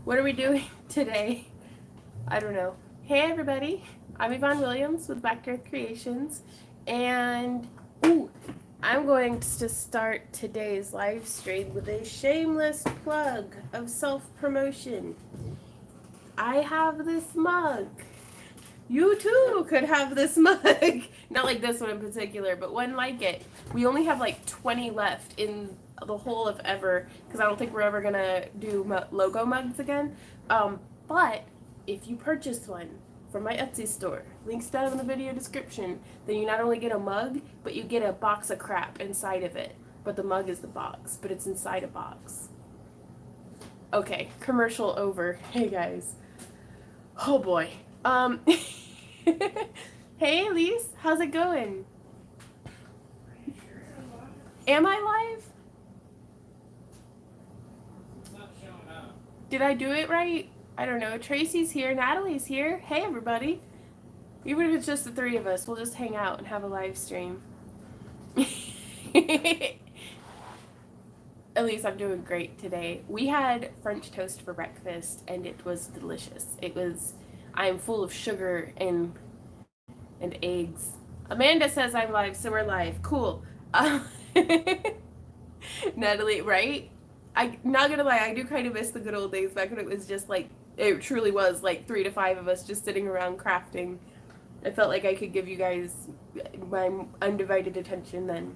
What are we doing today? I don't know. Hey everybody, I'm Yvonne Williams with Back to Earth Creations, and I'm going to start today's live stream with a shameless plug of self-promotion. I have this mug. You too could have this mug. Not like this one in particular, but one like it. We only have like 20 left in the whole of ever, because I don't think we're ever gonna do logo mugs again. But if you purchase one from my Etsy store, links down in the video description, then you not only get a mug, but you get a box of crap inside of it. But the mug is the box, but it's inside a box. Okay, commercial over. Hey guys. Oh boy. Hey Elise, how's it going? Am I live? It's not showing up. Did I do it right? I don't know. Tracy's here, Natalie's here. Hey everybody. Even if it's just the three of us, we'll just hang out and have a live stream. Elise, I'm doing great today. We had French toast for breakfast and it was delicious. I'm full of sugar and eggs. Amanda says I'm live, so we're live. Cool. Natalie, right? I'm not gonna lie, I do kind of miss the good old days back when it was just like, it truly was like 3 to 5 of us just sitting around crafting. I felt like I could give you guys my undivided attention then.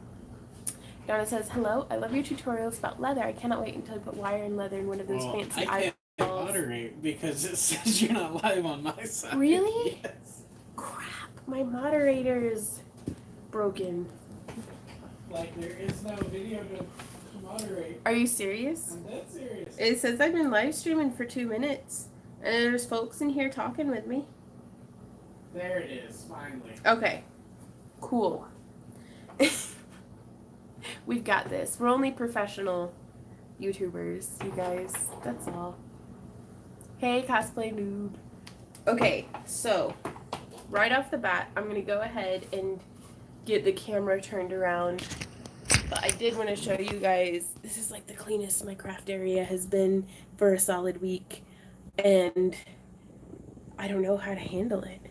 Donna says, hello, I love your tutorials about leather. I cannot wait until I put wire and leather in one of those fancy I can't moderate because it says you're not live on my side. Really? Yes. Crap, my moderator's broken. Like, there is no video to moderate. Are you serious? I'm dead serious. It says I've been live streaming for 2 minutes, and there's folks in here talking with me. There it is, finally. Okay, cool. We've got this. We're only professional YouTubers, you guys. That's all. Hey, cosplay noob. Okay, so right off the bat, I'm going to go ahead and get the camera turned around. But I did want to show you guys, this is like the cleanest my craft area has been for a solid week. And I don't know how to handle it.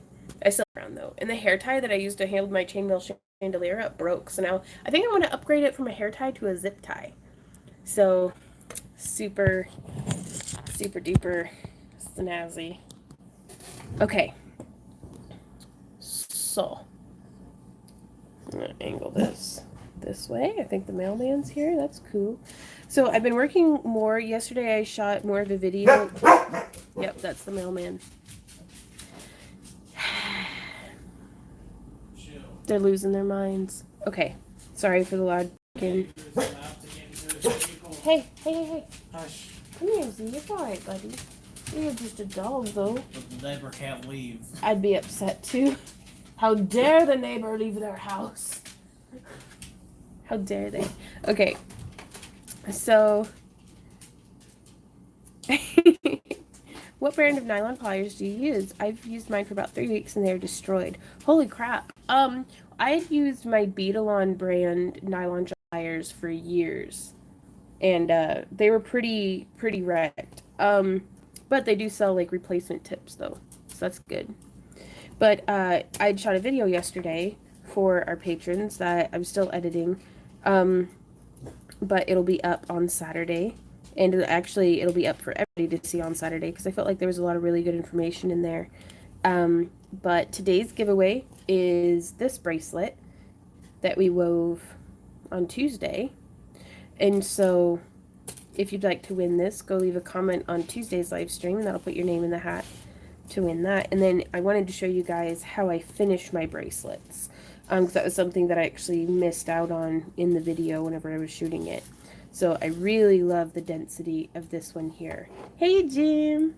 I still around though. And the hair tie that I used to handle my chainmail chandelier up broke. So now I think I want to upgrade it from a hair tie to a zip tie. So super duper snazzy. Okay. So I'm gonna angle this way. I think the mailman's here. That's cool. So I've been working more. Yesterday I shot more of a video. Yep, that's the mailman. They're losing their minds. Okay. Sorry for the loud barking. Hey. Hush. Come here, Z. It's alright, buddy. You're just a dog, though. But the neighbor can't leave. I'd be upset, too. How dare the neighbor leave their house? How dare they? Okay. So... What brand of nylon pliers do you use? I've used mine for about 3 weeks and they're destroyed. Holy crap. I used my Beetalon brand nylon pliers for years. And they were pretty wrecked. But they do sell like replacement tips though. So that's good. But I shot a video yesterday for our patrons that I'm still editing. But it'll be up on Saturday. And actually, it'll be up for everybody to see on Saturday because I felt like there was a lot of really good information in there. But today's giveaway is this bracelet that we wove on Tuesday. And so if you'd like to win this, go leave a comment on Tuesday's live stream. That'll put your name in the hat to win that. And then I wanted to show you guys how I finish my bracelets. Because that was something that I actually missed out on in the video whenever I was shooting it. So I really love the density of this one here. Hey, Jim.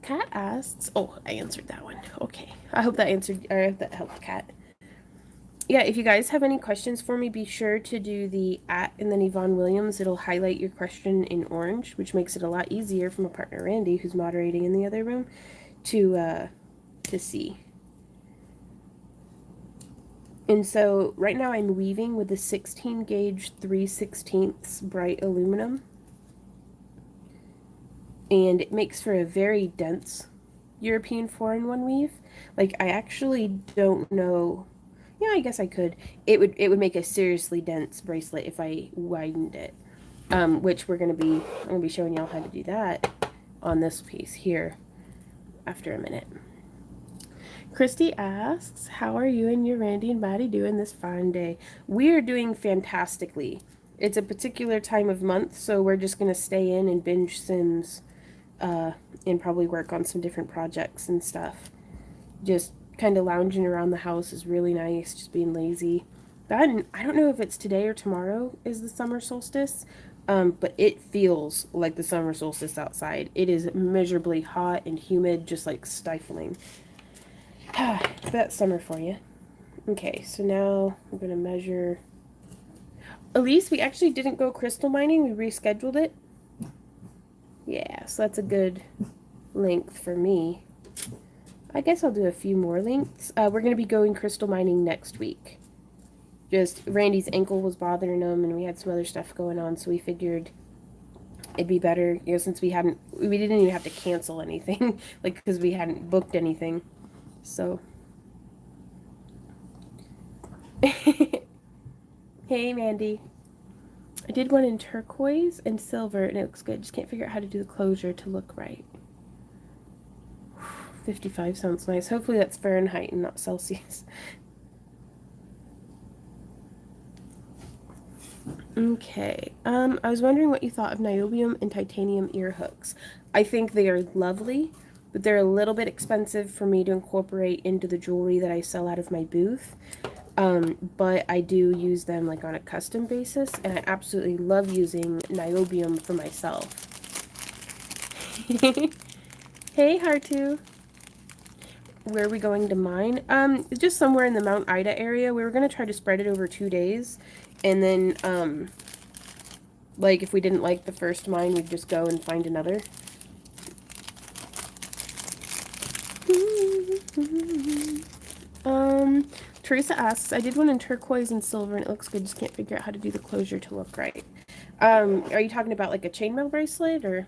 Kat asks, oh, I answered that one. Okay. I hope that that helped, Kat. Yeah, if you guys have any questions for me, be sure to do the @ and then Yvonne Williams. It'll highlight your question in orange, which makes it a lot easier for my partner Randy, who's moderating in the other room, to see. And so right now I'm weaving with the 16 gauge 3/16 bright aluminum. and it makes for a very dense European 4-in-1 weave. Like, I actually don't know. Yeah, I guess I could. It would make a seriously dense bracelet if I widened it. Which I'm gonna be showing y'all how to do that on this piece here after a minute. Christy asks, how are you and your Randy and Maddie doing this fine day? We are doing fantastically. It's a particular time of month, so we're just gonna stay in and binge Sims, and probably work on some different projects and stuff. Just kind of lounging around the house is really nice, just being lazy. That, I don't know if it's today or tomorrow is the summer solstice, but it feels like the summer solstice outside. It is miserably hot and humid, just like stifling. That's summer for you. Okay, so now I'm going to measure. Elise, we actually didn't go crystal mining. We rescheduled it. Yeah, so that's a good length for me. I guess I'll do a few more lengths. We're going to be going crystal mining next week. Just Randy's ankle was bothering him, and we had some other stuff going on, so we figured it'd be better, since we didn't even have to cancel anything, like, because we hadn't booked anything. So. Hey, Mandy. I did one in turquoise and silver, and it looks good. Just can't figure out how to do the closure to look right. 55 sounds nice. Hopefully that's Fahrenheit and not Celsius. Okay. I was wondering what you thought of niobium and titanium ear hooks. I think they are lovely, but they're a little bit expensive for me to incorporate into the jewelry that I sell out of my booth. But I do use them like on a custom basis, and I absolutely love using niobium for myself. Hey, Hartu. Where are we going to mine? Just somewhere in the Mount Ida area. We were going to try to spread it over 2 days, and then, like, if we didn't like the first mine, we'd just go and find another. Teresa asks, I did one in turquoise and silver, and it looks good. Just can't figure out how to do the closure to look right. Are you talking about, like, a chainmail bracelet, or...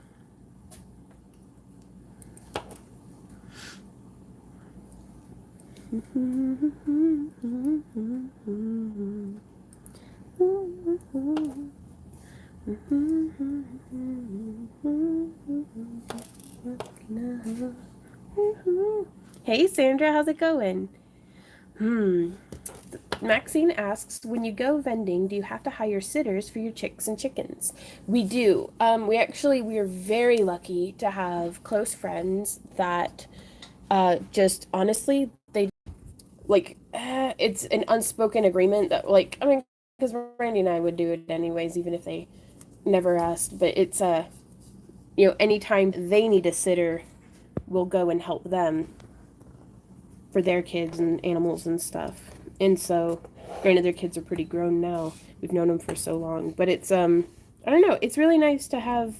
Hey, Sandra, how's it going? Maxine asks, when you go vending, do you have to hire sitters for your chicks and chickens? We do. We are very lucky to have close friends that, just honestly, they, like, it's an unspoken agreement that, like, I mean, because Randy and I would do it anyways, even if they never asked, but it's, anytime they need a sitter, we'll go and help them for their kids and animals and stuff. And so, granted, their kids are pretty grown now. We've known them for so long. But it's, I don't know. It's really nice to have...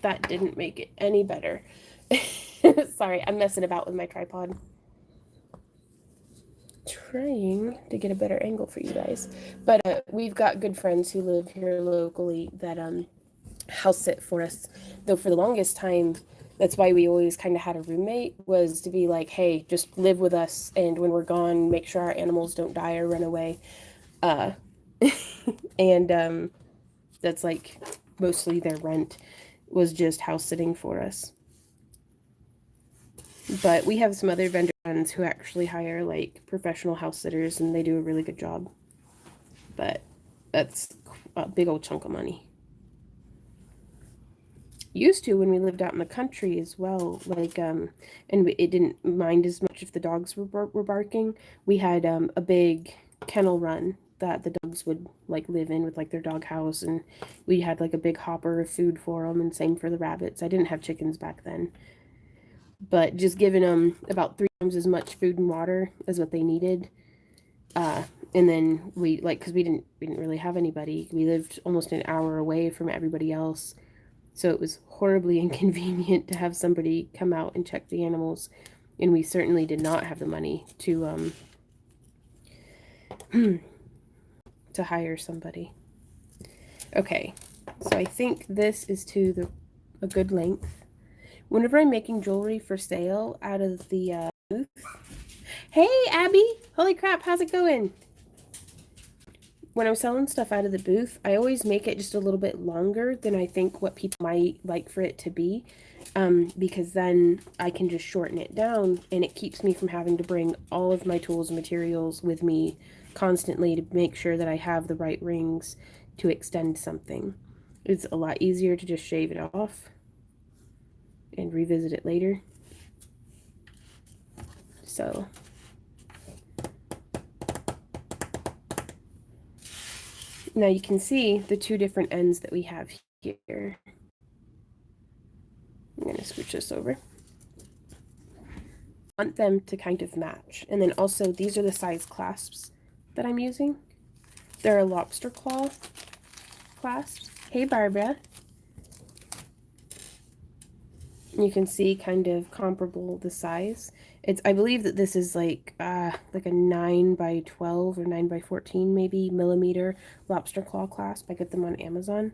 That didn't make it any better. Sorry, I'm messing about with my tripod. Trying to get a better angle for you guys. But we've got good friends who live here locally that house sit for us. Though for the longest time... That's why we always kind of had a roommate, was to be like, hey, just live with us, and when we're gone, make sure our animals don't die or run away. And that's like mostly their rent was just house sitting for us. But we have some other vendor friends who actually hire like professional house sitters, and they do a really good job. But that's a big old chunk of money. Used to when we lived out in the country as well, like and it didn't mind as much if the dogs were barking. We had a big kennel run that the dogs would like live in with like their dog house, and we had like a big hopper of food for them, and same for the rabbits. I didn't have chickens back then, but just giving them about 3 times as much food and water as what they needed. And then we like, because we didn't really have anybody. We lived almost an hour away from everybody else. So it was horribly inconvenient to have somebody come out and check the animals, and we certainly did not have the money to hire somebody. Okay, so I think this is to the a good length. Whenever I'm making jewelry for sale out of the booth. Hey, Abby! Holy crap, how's it going? When I'm selling stuff out of the booth, I always make it just a little bit longer than I think what people might like for it to be, because then I can just shorten it down, and it keeps me from having to bring all of my tools and materials with me constantly to make sure that I have the right rings to extend something. It's a lot easier to just shave it off and revisit it later. So now you can see the two different ends that we have here. I'm going to switch this over. I want them to kind of match. And then also, these are the size clasps that I'm using. They're a lobster claw clasps. Hey, Barbara. You can see kind of comparable the size. I believe that this is like a 9 by 12 or 9 by 14 maybe millimeter lobster claw clasp. I get them on Amazon.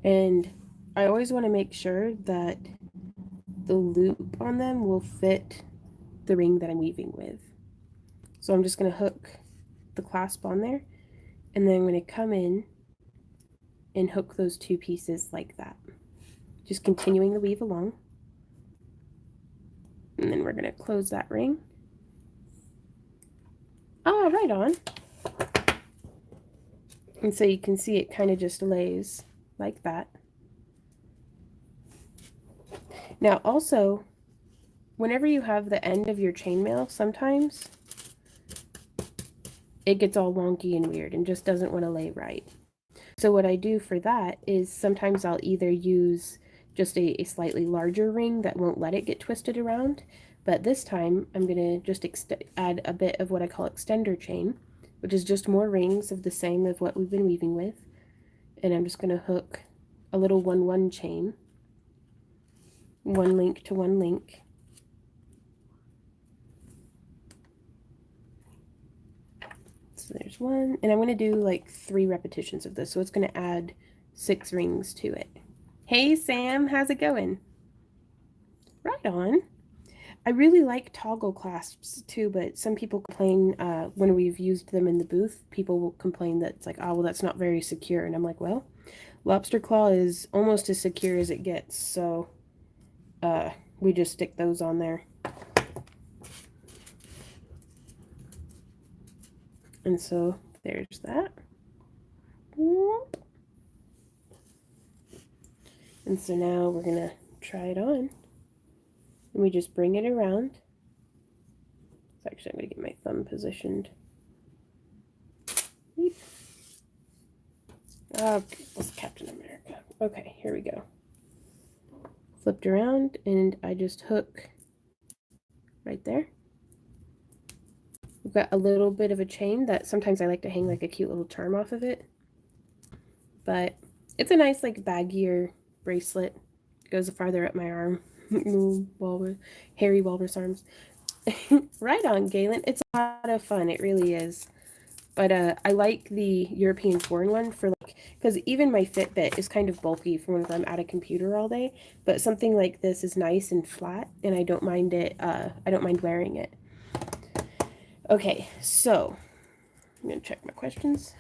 And I always want to make sure that the loop on them will fit the ring that I'm weaving with. So I'm just going to hook the clasp on there, and then I'm going to come in and hook those two pieces like that. Just continuing the weave along. And then we're going to close that ring. Ah, right on. And so you can see it kind of just lays like that. Now also, whenever you have the end of your chainmail, sometimes it gets all wonky and weird and just doesn't want to lay right. So what I do for that is sometimes I'll either use just a slightly larger ring that won't let it get twisted around, but this time I'm going to just add a bit of what I call extender chain, which is just more rings of the same of what we've been weaving with, and I'm just going to hook a little 1-1 chain, one link to one link. So there's one, and I'm going to do like 3 repetitions of this, so it's going to add 6 rings to it. Hey Sam, how's it going? Right on. I really like toggle clasps too, but some people complain when we've used them in the booth, people will complain that it's like, oh, well, that's not very secure. And I'm like, well, lobster claw is almost as secure as it gets, so we just stick those on there. And so there's that. And so now we're going to try it on. And we just bring it around. So actually, I'm going to get my thumb positioned. Oh, it's Captain America. Okay, here we go. Flipped around, and I just hook right there. We've got a little bit of a chain that sometimes I like to hang like a cute little charm off of it. But it's a nice like baggier bracelet. It goes farther up my arm. Walrus, hairy walrus arms. Right on, Galen. It's a lot of fun. It really is. But I like the European foreign one for like, because even my Fitbit is kind of bulky for whenever I'm at a computer all day. But something like this is nice and flat, and I don't mind it. I don't mind wearing it. Okay, so I'm gonna check my questions.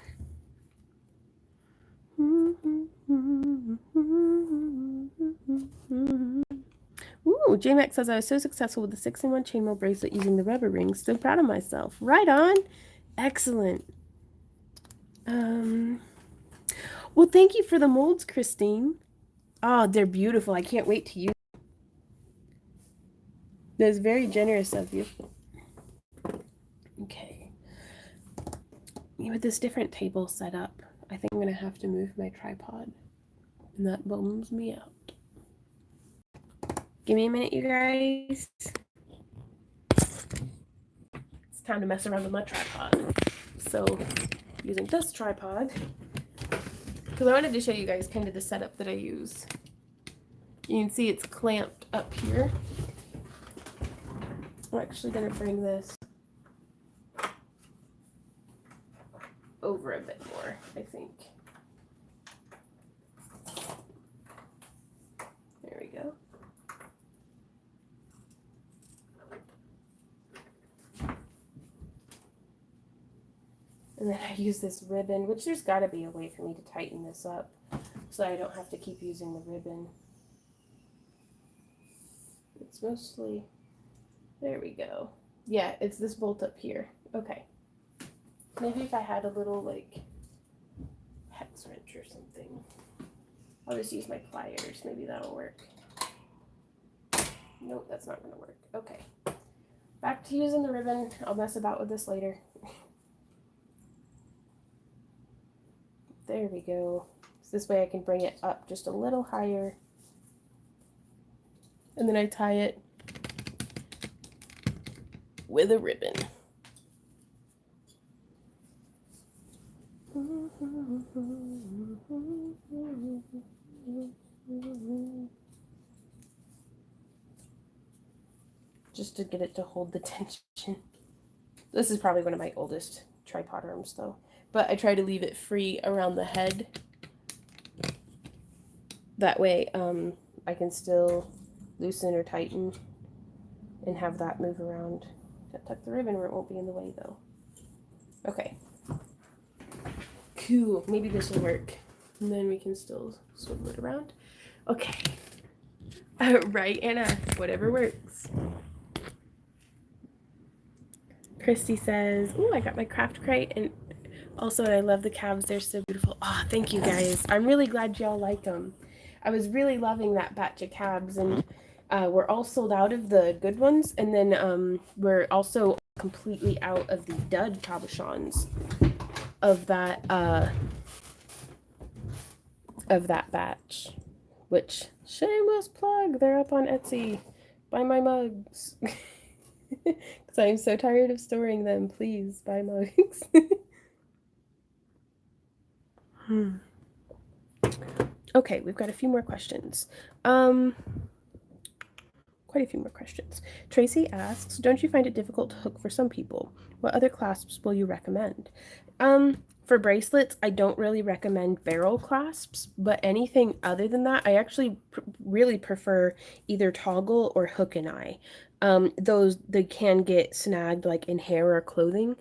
Ooh, JMax says I was so successful with the 6-in-1 chainmail bracelet using the rubber rings. So proud of myself. Right on. Excellent. Well, thank you for the molds, Christine. Oh, they're beautiful. I can't wait to use them. That's very generous of you. Okay. With this different table set up, I think I'm going to have to move my tripod. And that bums me out. Give me a minute, you guys. It's time to mess around with my tripod. So, using this tripod, because I wanted to show you guys kind of the setup that I use. You can see it's clamped up here. I'm actually going to bring this over a bit more, I think. And then I use this ribbon, which there's got to be a way for me to tighten this up so I don't have to keep using the ribbon. It's mostly, there we go. Yeah, it's this bolt up here. Okay. Maybe if I had a little like hex wrench or something. I'll just use my pliers. Maybe that'll work. Nope, that's not going to work. Okay. Back to using the ribbon. I'll mess about with this later. There we go. So this way I can bring it up just a little higher. And then I tie it with a ribbon. Just to get it to hold the tension. This is probably one of my oldest tripod arms though. But I try to leave it free around the head. That way I can still loosen or tighten and have that move around. Tuck the ribbon where it won't be in the way though. Okay. Cool. Maybe this will work. And then we can still swivel it around. Okay. Right, Anna. Whatever works. Christy says, "Ooh, I got my craft crate, and also I love the calves. They're so beautiful." Oh, thank you guys. I'm really glad y'all like them. I was really loving that batch of calves, and we're all sold out of the good ones, and then we're also completely out of the dud cabochons of that batch. Which, shameless plug, they're up on Etsy. Buy my mugs. Because I'm so tired of storing them. Please buy mugs. Okay, we've got a few more questions. Quite a few more questions. Tracy asks, don't you find it difficult to hook for some people? What other clasps will you recommend? For bracelets, I don't really recommend barrel clasps, but anything other than that, I actually really prefer either toggle or hook and eye. Those, they can get snagged like in hair or clothing.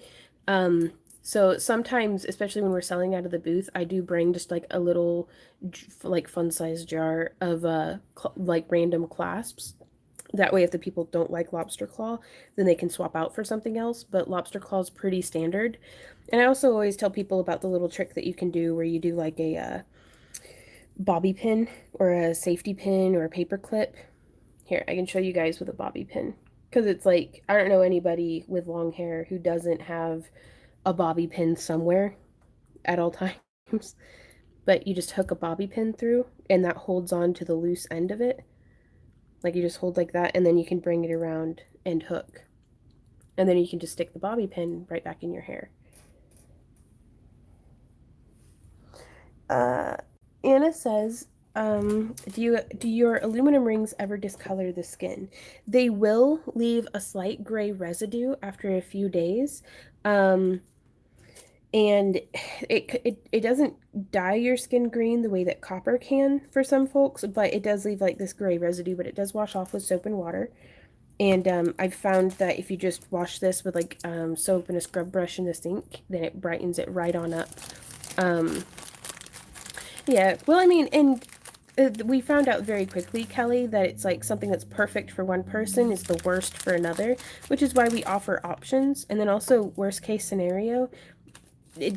So sometimes, especially when we're selling out of the booth, I do bring just like a little like fun-sized jar of like random clasps. That way, if the people don't like lobster claw, then they can swap out for something else. But lobster claw is pretty standard. And I also always tell people about the little trick that you can do where you do like a bobby pin or a safety pin or a paper clip. Here, I can show you guys with a bobby pin. Because it's like, I don't know anybody with long hair who doesn't have a bobby pin somewhere at all times. But you just hook a bobby pin through and that holds on to the loose end of it. Like you just hold like that and then you can bring it around and hook. And then you can just stick the bobby pin right back in your hair. Anna says, do your aluminum rings ever discolor the skin? They will leave a slight gray residue after a few days. And it doesn't dye your skin green the way that copper can for some folks, but it does leave like this gray residue, but it does wash off with soap and water. And I've found that if you just wash this with like soap and a scrub brush in the sink, then it brightens it right on up. Yeah, well, I mean, and we found out very quickly, Kelly, that it's like something that's perfect for one person is the worst for another, which is why we offer options. And then also, worst case scenario,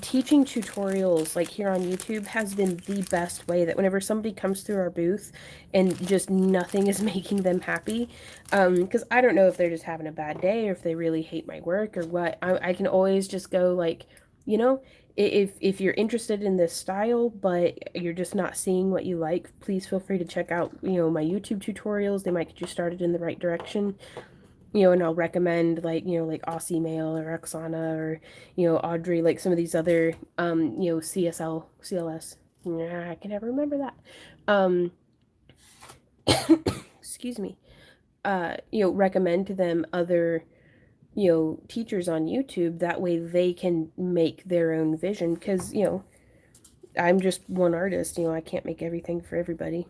teaching tutorials like here on YouTube has been the best way that whenever somebody comes through our booth and just nothing is making them happy, because I don't know if they're just having a bad day or if they really hate my work or what, I can always just go like, you know, if you're interested in this style but you're just not seeing what you like, please feel free to check out, you know, my YouTube tutorials. They might get you started in the right direction. You know, and I'll recommend like, you know, like Aussie Mail or Oksana or, you know, Audrey, like some of these other, you know, CLS. Yeah, I can never remember that. Excuse me. You know, recommend to them other, you know, teachers on YouTube. That way they can make their own vision because, you know, I'm just one artist. You know, I can't make everything for everybody.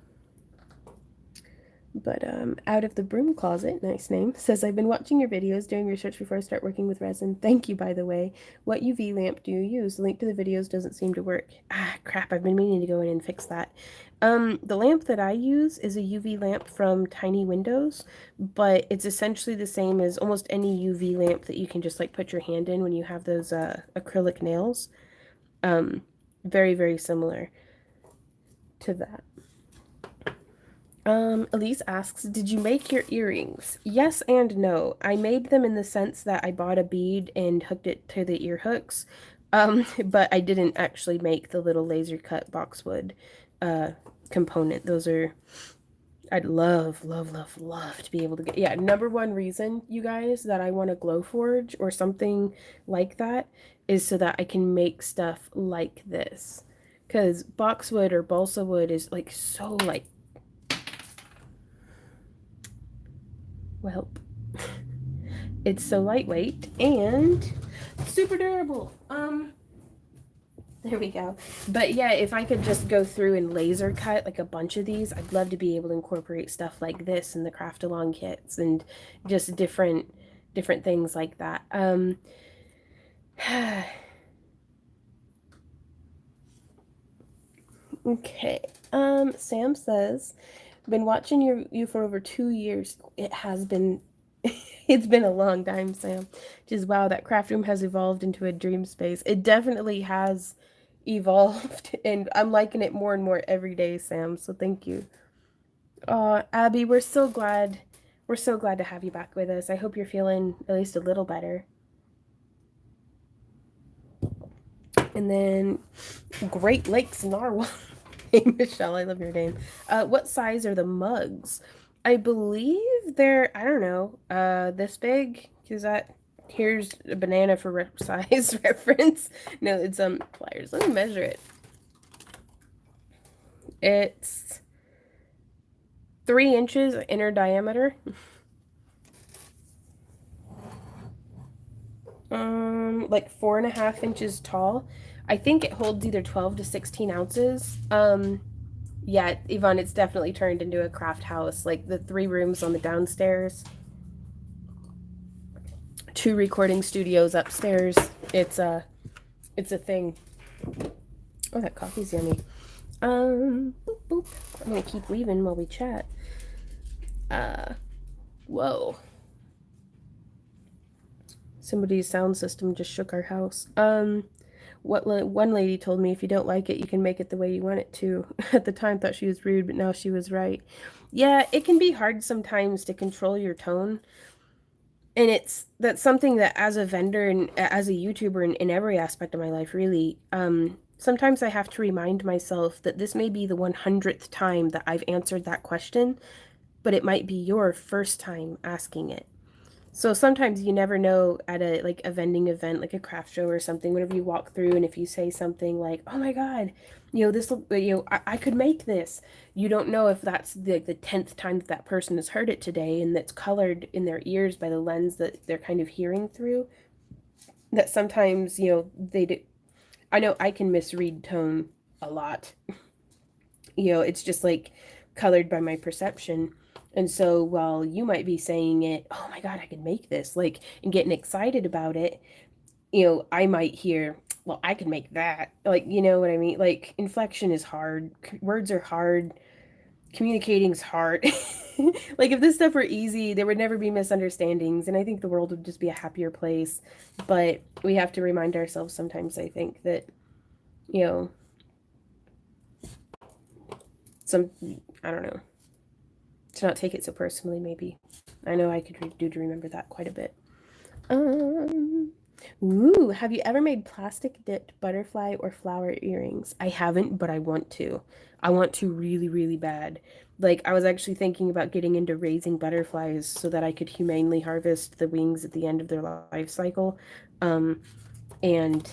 But out of the broom closet, nice name, says I've been watching your videos, doing research before I start working with resin. Thank you, by the way. What UV lamp do you use? The link to the videos doesn't seem to work. Ah, crap, I've been meaning to go in and fix that. The lamp that I use is a UV lamp from Tiny Windows, but it's essentially the same as almost any UV lamp that you can just like put your hand in when you have those acrylic nails. Um, very, very similar to that. Elise asks, did you make your earrings? Yes and no. I made them in the sense that I bought a bead and hooked it to the ear hooks. But I didn't actually make the little laser cut boxwood component. Those are, I'd love, love, love, love to be able to get, yeah, number one reason, you guys, that I want a glow forge or something like that is so that I can make stuff like this. Because boxwood or balsa wood is like so like, well, it's so lightweight and super durable. There we go. But yeah, if I could just go through and laser cut like a bunch of these, I'd love to be able to incorporate stuff like this in the craft along kits and just different things like that. Okay. Sam says, been watching you for over 2 years. It has been it's been a long time, Sam. Just wow, that craft room has evolved into a dream space. It definitely has evolved, and I'm liking it more and more every day, Sam. So thank you. Abby, we're so glad to have you back with us. I hope you're feeling at least a little better. And then Great Lakes Narwhal. Hey, Michelle, I love your name. What size are the mugs? I believe they're, I don't know, this big. Because that, here's a banana for size reference. No, it's pliers. Let me measure it. It's 3 inches inner diameter. Like 4.5 inches tall. I think it holds either 12 to 16 ounces. Yeah, Yvonne, it's definitely turned into a craft house. Like the 3 rooms on the downstairs, 2 recording studios upstairs. It's a thing. Oh, that coffee's yummy. Boop, boop. I'm gonna keep leaving while we chat. Whoa. Somebody's sound system just shook our house. One lady told me if you don't like it, you can make it the way you want it to. At the time, thought she was rude, but now she was right. Yeah, it can be hard sometimes to control your tone. And that's something that as a vendor and as a YouTuber in every aspect of my life, really, sometimes I have to remind myself that this may be the 100th time that I've answered that question, but it might be your first time asking it. So sometimes you never know at a like a vending event, like a craft show or something, whenever you walk through and if you say something like, "Oh my God, this, I could make this." You don't know if that's the 10th time that that person has heard it today and that's colored in their ears by the lens that they're kind of hearing through. That sometimes, they do. I know I can misread tone a lot. It's just like colored by my perception. And so while you might be saying it, oh my God, I could make this, like, and getting excited about it, I might hear, well, I could make that. Like, you know what I mean? Like, inflection is hard, words are hard, communicating's hard. Like, if this stuff were easy, there would never be misunderstandings, and I think the world would just be a happier place. But we have to remind ourselves sometimes, I think, that, you know, some, I don't know, to not take it so personally, maybe. I know I could do to remember that quite a bit. Ooh, have you ever made plastic dipped butterfly or flower earrings? I haven't, but I want to. I want to really, really bad. Like, I was actually thinking about getting into raising butterflies so that I could humanely harvest the wings at the end of their life cycle. And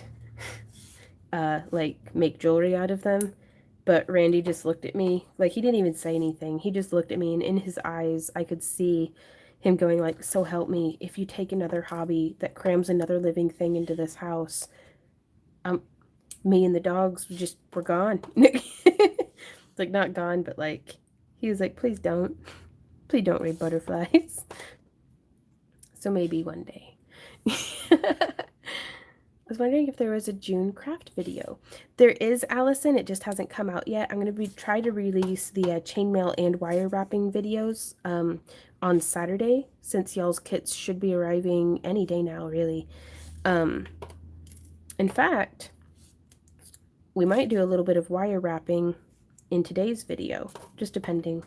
like make jewelry out of them. But Randy just looked at me, like he didn't even say anything. He just looked at me, and in his eyes, I could see him going like, "So help me, if you take another hobby that crams another living thing into this house, um, me and the dogs just were gone." It's like not gone, but like he was like, "Please don't." Please don't raid butterflies. So maybe one day. I was wondering if there was a June craft video. There is, Allison. It just hasn't come out yet. I'm going to try to release the chainmail and wire wrapping videos on Saturday, since y'all's kits should be arriving any day now, really. In fact, we might do a little bit of wire wrapping in today's video, just depending.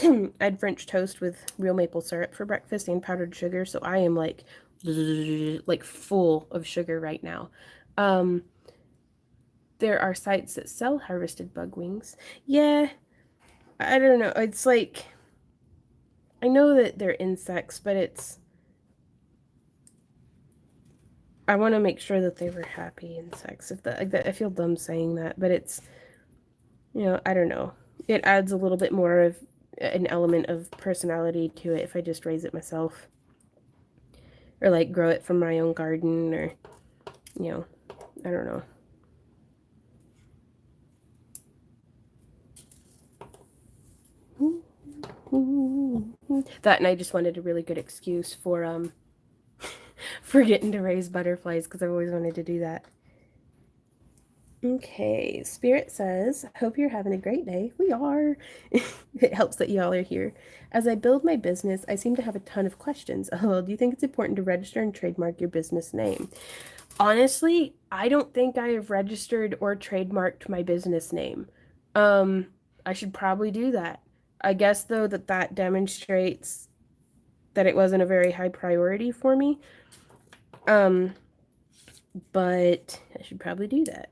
I had French toast with real maple syrup for breakfast and powdered sugar, so I am like full of sugar right now. There are sites that sell harvested bug wings. Yeah, I don't know. It's like, I know that they're insects, but it's, I want to make sure that they were happy insects. If that, I feel dumb saying that, but it's, you know, I don't know. It adds a little bit more of an element of personality to it if I just raise it myself. Or like grow it from my own garden, or, you know, I don't know. That, and I just wanted a really good excuse for for getting to raise butterflies, because I've always wanted to do that. Okay, Spirit says, hope you're having a great day. We are. It helps that y'all are here. As I build my business, I seem to have a ton of questions. Oh, do you think it's important to register and trademark your business name? Honestly, I don't think I have registered or trademarked my business name. I should probably do that. I guess, though, that demonstrates that it wasn't a very high priority for me. But I should probably do that.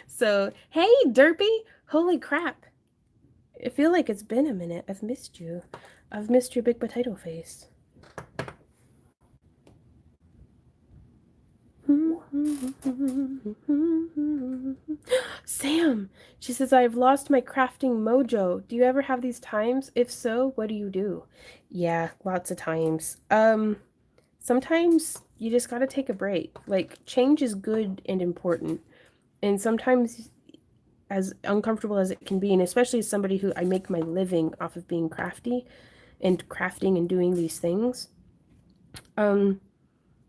So, hey, Derpy! Holy crap. I feel like it's been a minute. I've missed you. I've missed your big potato face. Sam! She says, I've lost my crafting mojo. Do you ever have these times? If so, what do you do? Yeah, lots of times. Sometimes you just gotta take a break. Like, change is good and important. And sometimes, as uncomfortable as it can be, and especially as somebody who I make my living off of being crafty and crafting and doing these things,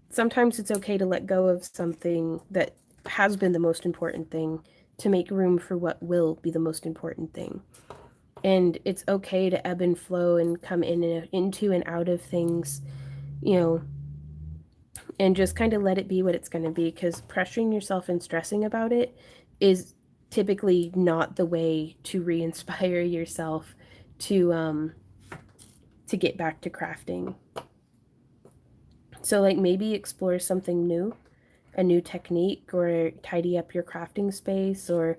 sometimes it's okay to let go of something that has been the most important thing to make room for what will be the most important thing. And it's okay to ebb and flow and come into and out of things, you know, and just kind of let it be what it's going to be, because pressuring yourself and stressing about it is typically not the way to re-inspire yourself to get back to crafting. So like maybe explore something new, a new technique, or tidy up your crafting space. Or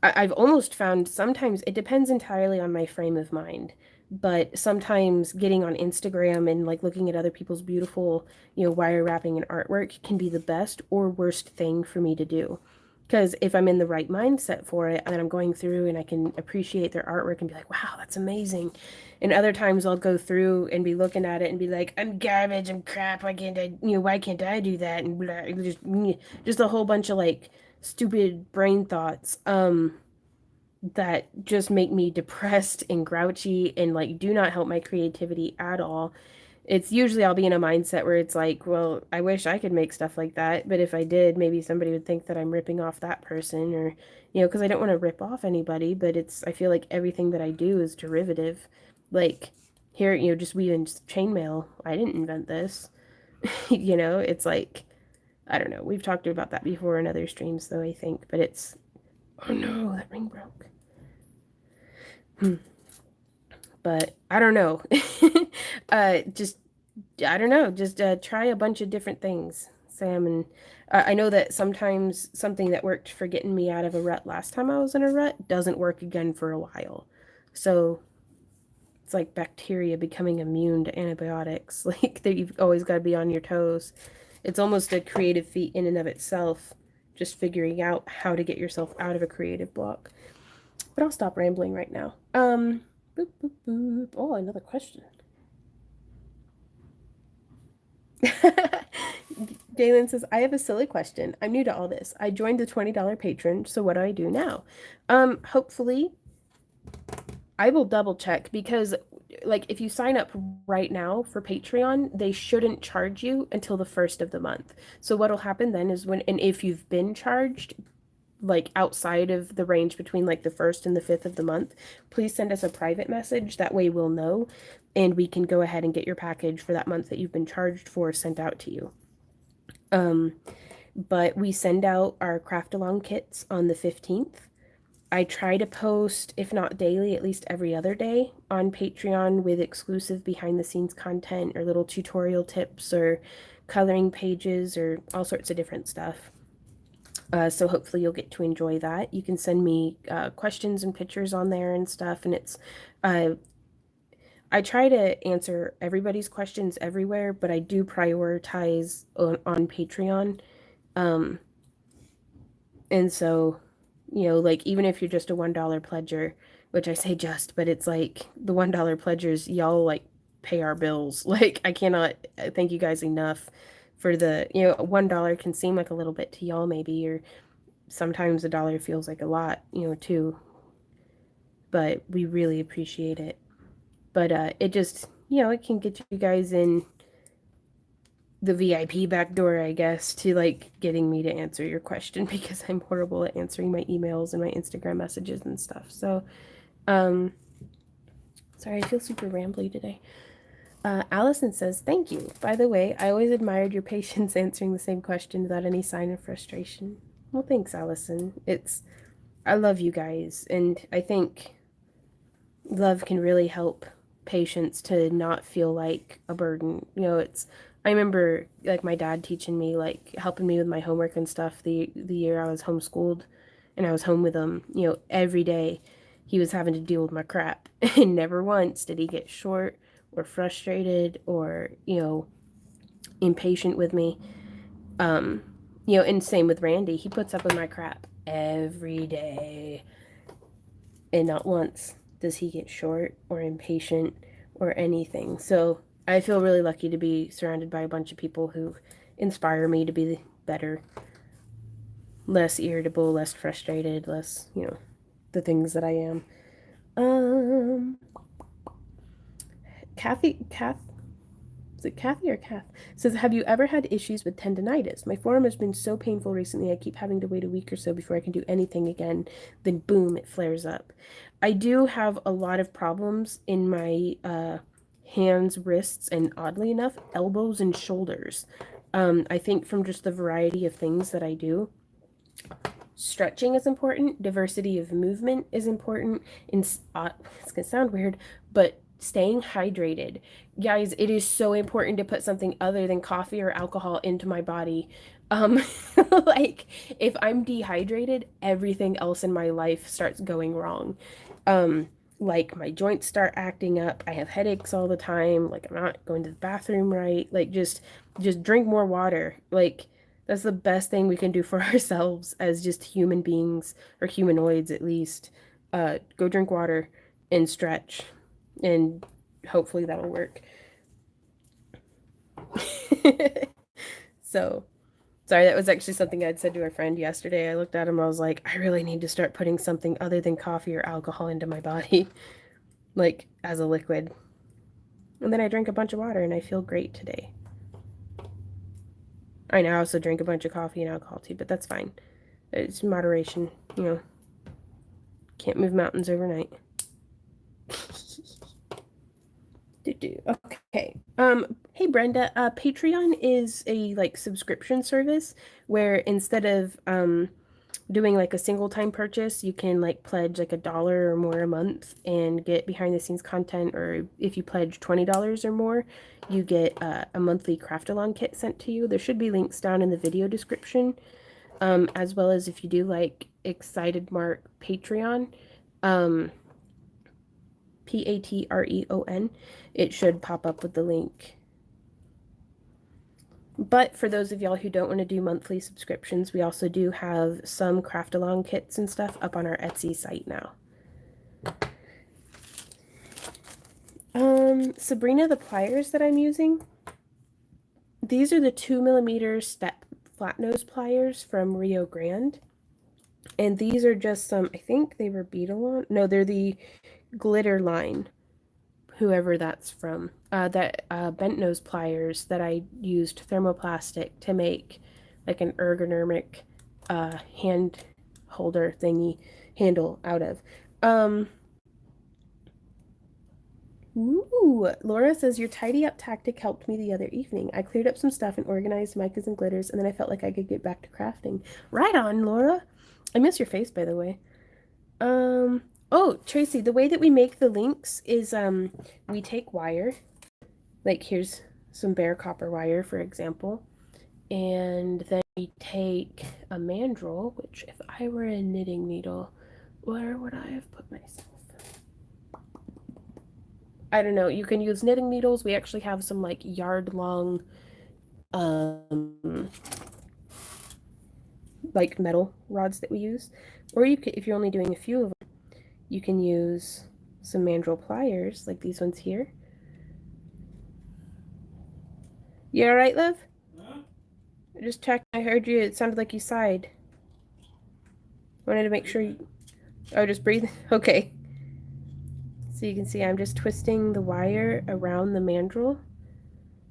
I've almost found sometimes it depends entirely on my frame of mind. But sometimes getting on Instagram and like looking at other people's beautiful, you know, wire wrapping and artwork can be the best or worst thing for me to do. Because if I'm in the right mindset for it, and then I'm going through and I can appreciate their artwork and be like, wow, that's amazing. And other times I'll go through and be looking at it and be like, I'm garbage, I'm crap, why can't I, you know, why can't I do that? And blah, just a whole bunch of like stupid brain thoughts that just make me depressed and grouchy and like do not help my creativity at all. It's usually I'll be in a mindset where it's like, well, I wish I could make stuff like that, but if I did, maybe somebody would think that I'm ripping off that person, or, you know, because I don't want to rip off anybody, but it's, I feel like everything that I do is derivative. Like here, you know, just weaving chainmail, I didn't invent this. You know, it's like, I don't know. We've talked about that before in other streams, though, I think, but it's, oh no, that ring broke. But I don't know. Just, I don't know. Just try a bunch of different things, Sam. And I know that sometimes something that worked for getting me out of a rut last time I was in a rut doesn't work again for a while. So it's like bacteria becoming immune to antibiotics. Like that, you've always got to be on your toes. It's almost a creative feat in and of itself, just figuring out how to get yourself out of a creative block. But I'll stop rambling right now. Boop, boop, boop. Oh, another question. Jalen says, I have a silly question. I'm new to all this. I joined the $20 patron, so what do I do now? Hopefully I will double check because like if you sign up right now for Patreon, they shouldn't charge you until the first of the month. So what'll happen then is when and if you've been charged like outside of the range between like the first and the fifth of the month, please send us a private message. That way we'll know and we can go ahead and get your package for that month that you've been charged for sent out to you. But we send out our craft along kits on the 15th. I try to post, if not daily, at least every other day on Patreon with exclusive behind the scenes content or little tutorial tips or coloring pages or all sorts of different stuff. So hopefully you'll get to enjoy that. You can send me questions and pictures on there and stuff. And uh, I try to answer everybody's questions everywhere, but I do prioritize on Patreon. Um, and so, like even if you're just a $1 pledger, which I say just, but it's like the $1 pledgers, y'all like pay our bills. Like I cannot thank you guys enough for $1 can seem like a little bit to y'all maybe, or sometimes a dollar feels like a lot, too. But we really appreciate it. But it just, it can get you guys in the VIP back door, I guess, to like getting me to answer your question because I'm horrible at answering my emails and my Instagram messages and stuff. So, um, sorry, I feel super rambly today. Allison says, thank you. By the way, I always admired your patience answering the same question without any sign of frustration. Well, thanks, Allison. I love you guys, and I think love can really help patients to not feel like a burden. I remember like my dad teaching me, like helping me with my homework and stuff the year I was homeschooled and I was home with him, every day he was having to deal with my crap. And never once did he get short or frustrated or, impatient with me. Um, and same with Randy. He puts up with my crap every day. And not once does he get short or impatient or anything. So I feel really lucky to be surrounded by a bunch of people who inspire me to be better, less irritable, less frustrated, less, the things that I am. Um, Kath, is it Kathy or Kath? Says, have you ever had issues with tendonitis? My forearm has been so painful recently, I keep having to wait a week or so before I can do anything again. Then boom, it flares up. I do have a lot of problems in my hands, wrists, and oddly enough, elbows and shoulders. I think from just the variety of things that I do. Stretching is important, diversity of movement is important, and it's gonna sound weird, but staying hydrated. Guys, it is so important to put something other than coffee or alcohol into my body. Um, like if I'm dehydrated, everything else in my life starts going wrong. Um, like my joints start acting up. I have headaches all the time. Like I'm not going to the bathroom right. Like just drink more water. Like that's the best thing we can do for ourselves as just human beings or humanoids at least. Go drink water and stretch and hopefully that'll work. So, sorry, that was actually something I'd said to a friend yesterday. I looked at him, I was like, I really need to start putting something other than coffee or alcohol into my body, like as a liquid. And then I drank a bunch of water and I feel great today. I know I also drink a bunch of coffee and alcohol too, but that's fine. It's moderation, Can't move mountains overnight. Okay. Hey Brenda, Patreon is a like subscription service where instead of doing like a single time purchase, you can like pledge like $1 or more a month and get behind the scenes content, or if you pledge $20 or more, you get a monthly craft along kit sent to you. There should be links down in the video description, as well as if you do like Excited Mark Patreon, Patreon, it should pop up with the link. But for those of y'all who don't want to do monthly subscriptions, we also do have some craft along kits and stuff up on our Etsy site now. Sabrina, the pliers that I'm using, these are the 2mm step flat nose pliers from Rio Grande. And these are just some, I think they were Beetle on. No, they're the glitter line, whoever that's from. That bent nose pliers that I used thermoplastic to make like an ergonomic hand holder thingy handle out of. Ooh, Laura says your tidy up tactic helped me the other evening. I cleared up some stuff and organized micas and glitters, and then I felt like I could get back to crafting. Right on, Laura. I miss your face, by the way. Oh, Tracy, the way that we make the links is we take wire. Like here's some bare copper wire, for example. And then we take a mandrel, which if I were a knitting needle, where would I have put myself? I don't know. You can use knitting needles. We actually have some like yard long like metal rods that we use. Or you could, if you're only doing a few of them, you can use some mandrel pliers like these ones here. You all right, love? Huh? Just check. I heard you. It sounded like you sighed. Wanted to make sure you. Oh, just breathe. Okay. So you can see I'm just twisting the wire around the mandrel.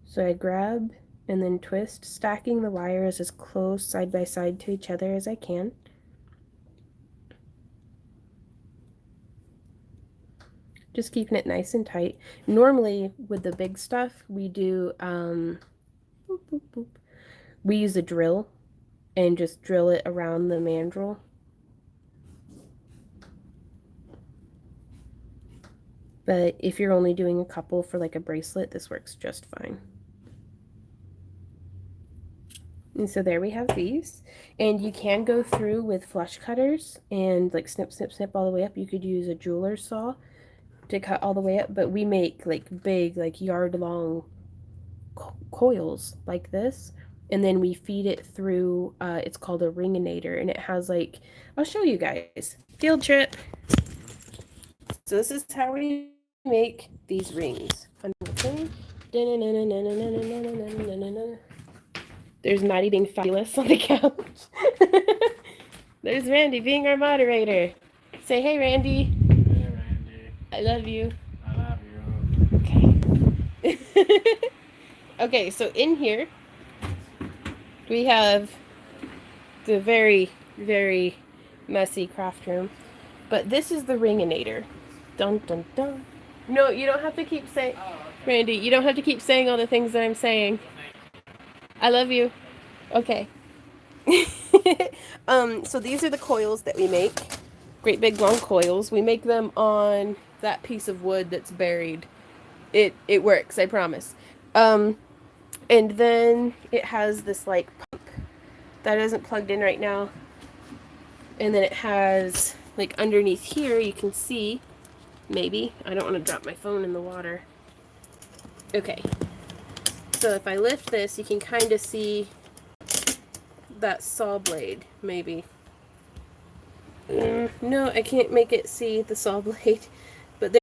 So I grab and then twist, stacking the wires as close side by side to each other as I can. Just keeping it nice and tight. Normally with the big stuff, we do, boop, boop, boop. We use a drill and just drill it around the mandrel. But if you're only doing a couple for like a bracelet, this works just fine. And so there we have these. And you can go through with flush cutters and like snip, snip, snip all the way up. You could use a jeweler's saw to cut all the way up, but we make like big, like yard long coils like this. And then we feed it through, it's called a ringinator, and it has like, I'll show you guys. Field trip. So this is how we make these rings. There's Maddie being fabulous on the couch. There's Randy being our moderator. Say hey, Randy. Hey, Randy. I love you. I love you. Okay. Okay, so in here we have the very, very messy craft room. But this is the ringinator. Dun dun dun. No, you don't have to keep saying, Oh, okay. Randy, you don't have to keep saying all the things that I'm saying. I love you. Okay. So these are the coils that we make. Great big long coils. We make them on that piece of wood that's buried. It works, I promise. And then it has this like pump that isn't plugged in right now. And then it has like underneath here, you can see, maybe, I don't want to drop my phone in the water. Okay. So if I lift this, you can kind of see that saw blade, maybe. No, I can't make it see the saw blade, but there,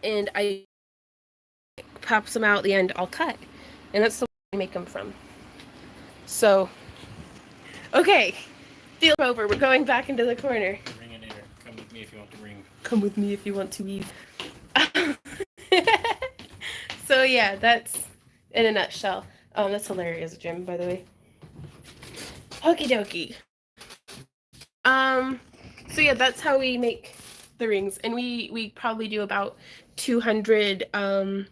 and I pops them out at the end, I'll cut, and that's the way I make them from. So, okay, deal over. We're going back into the corner. Ringinator. Come with me if you want to ring. Come with me if you want to eat. So yeah, that's in a nutshell. That's hilarious, Jim, by the way. Okie dokie. So yeah, that's how we make the rings, and we probably do about 200 coils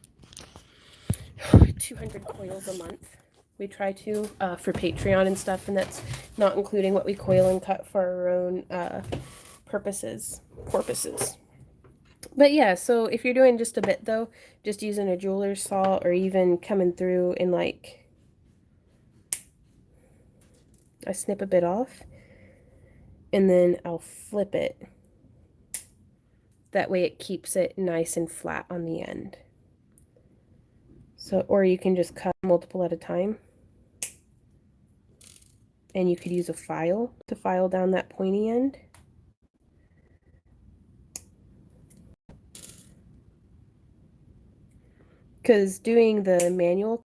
a month. We try to for Patreon and stuff, and that's not including what we coil and cut for our own porpoises. But yeah, so if you're doing just a bit though, just using a jeweler's saw, or even coming through and like I snip a bit off and then I'll flip it. That way it keeps it nice and flat on the end. So, or you can just cut multiple at a time. And you could use a file to file down that pointy end. Because doing the manual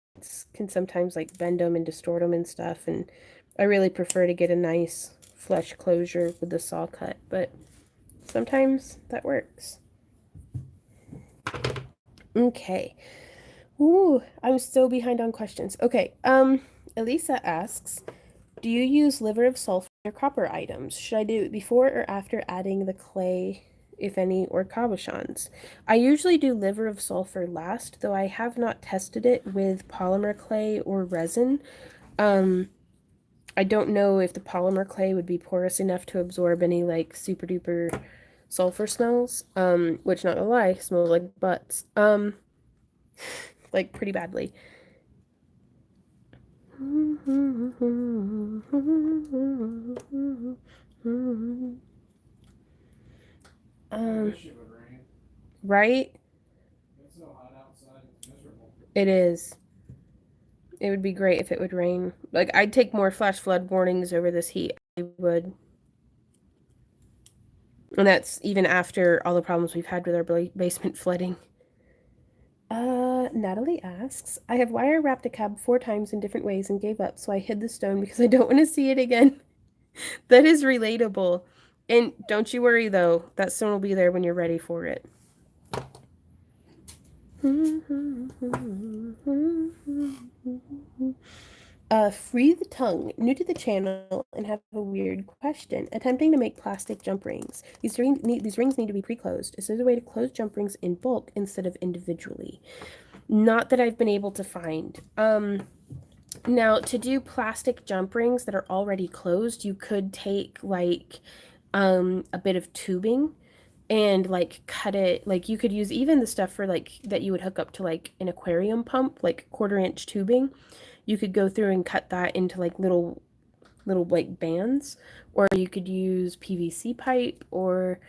can sometimes like bend them and distort them and stuff, and I really prefer to get a nice flush closure with the saw cut, but sometimes that works. Okay. Ooh, I'm so behind on questions. Okay, Elisa asks, do you use liver of sulfur or copper items? Should I do it before or after adding the clay, if any, or cabochons? I usually do liver of sulfur last, though I have not tested it with polymer clay or resin. I don't know if the polymer clay would be porous enough to absorb any like super duper sulfur smells, which not gonna lie, smells like butts, like pretty badly. Wish it would rain. Right? It's so hot outside, it's miserable. It is. It would be great if it would rain. Like, I'd take more flash flood warnings over this heat. I would. And that's even after all the problems we've had with our basement flooding. Natalie asks, I have wire wrapped a cab 4 times in different ways and gave up, so I hid the stone because I don't want to see it again. That is relatable. And don't you worry though, that stone will be there when you're ready for it. Free the tongue, new to the channel and have a weird question. Attempting to make plastic jump rings. These rings need to be pre-closed. Is there a way to close jump rings in bulk instead of individually? Not that I've been able to find. Now, to do plastic jump rings that are already closed, you could take like a bit of tubing and like cut it. Like you could use even the stuff for like that you would hook up to like an aquarium pump, like 1/4 inch tubing. You could go through and cut that into like little like bands, or you could use PVC pipe or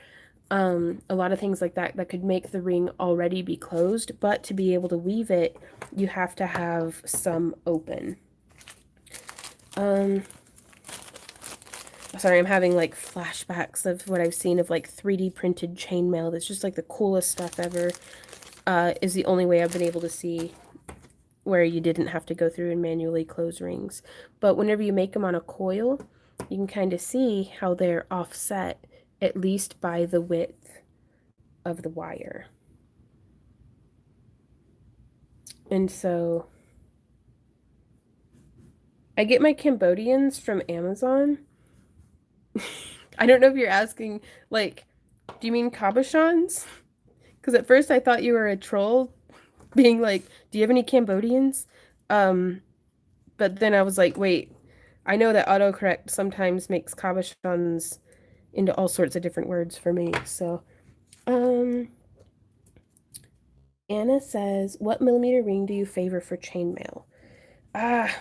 a lot of things like that that could make the ring already be closed, but to be able to weave it, you have to have some open. Sorry, I'm having like flashbacks of what I've seen of like 3D printed chainmail. That's just like the coolest stuff ever. Is the only way I've been able to see where you didn't have to go through and manually close rings. But whenever you make them on a coil, you can kind of see how they're offset, at least by the width of the wire. And so I get my Cambodians from Amazon. I don't know if you're asking, like, do you mean cabochons? Because at first I thought you were a troll, being like, do you have any Cambodians? But then I was like, wait, I know that autocorrect sometimes makes cabochons into all sorts of different words for me. So, Anna says, what millimeter ring do you favor for chainmail?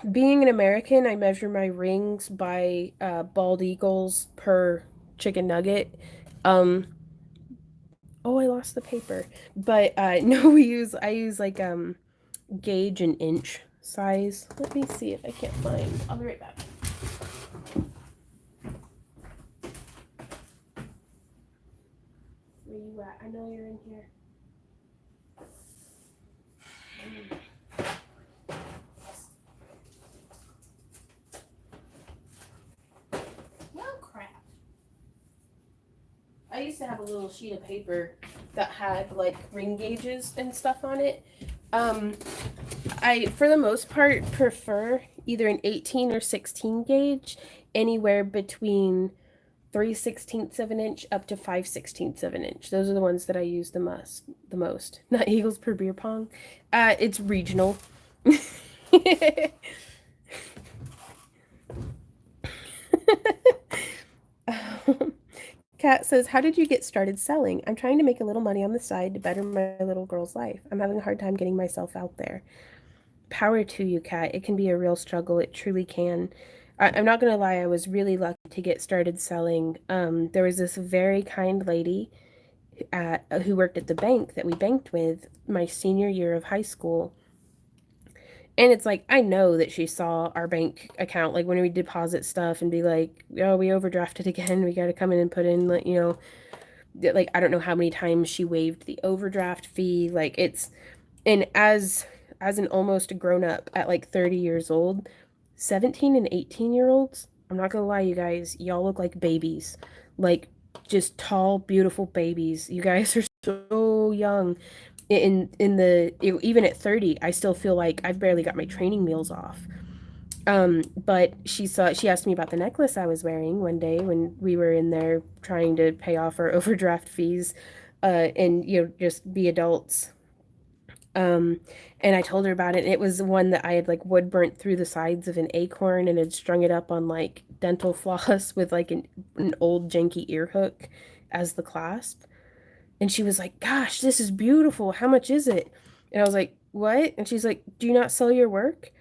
Being an American, I measure my rings by bald eagles per chicken nugget. Oh, I lost the paper. But no, I use like gauge and inch size. Let me see if I can't find. I'll be right back. Where you at? I know you're in here. Well, crap. I used to have a little sheet of paper that had like ring gauges and stuff on it. I, for the most part, prefer either an 18 or 16 gauge, anywhere between 3/16 of an inch up to 5/16 of an inch. Those are the ones that I use the most. Not eagles per beer pong. It's regional. Kat says, how did you get started selling? I'm trying to make a little money on the side to better my little girl's life. I'm having a hard time getting myself out there. Power to you, Kat. It can be a real struggle. It truly can. I'm not going to lie. I was really lucky to get started selling. There was this very kind lady who worked at the bank that we banked with my senior year of high school. And it's like, I know that she saw our bank account, like when we deposit stuff and be like, oh, we overdrafted again. We got to come in and put in, like, you know, like, I don't know how many times she waived the overdraft fee. Like, it's, and as as an almost grown up at like 30 years old, 17 and 18-year-olds, I'm not gonna lie, you guys, y'all look like babies. Like just tall, beautiful babies. You guys are so young. Even at 30, I still feel like I've barely got my training meals off. But she asked me about the necklace I was wearing one day when we were in there trying to pay off our overdraft fees, and just be adults. Um, and I told her about it, and it was one that I had like wood burnt through the sides of an acorn and had strung it up on like dental floss with like an old janky ear hook as the clasp. And she was like, "Gosh, this is beautiful. How much is it?" And I was like, "What?" And she's like, "Do you not sell your work?"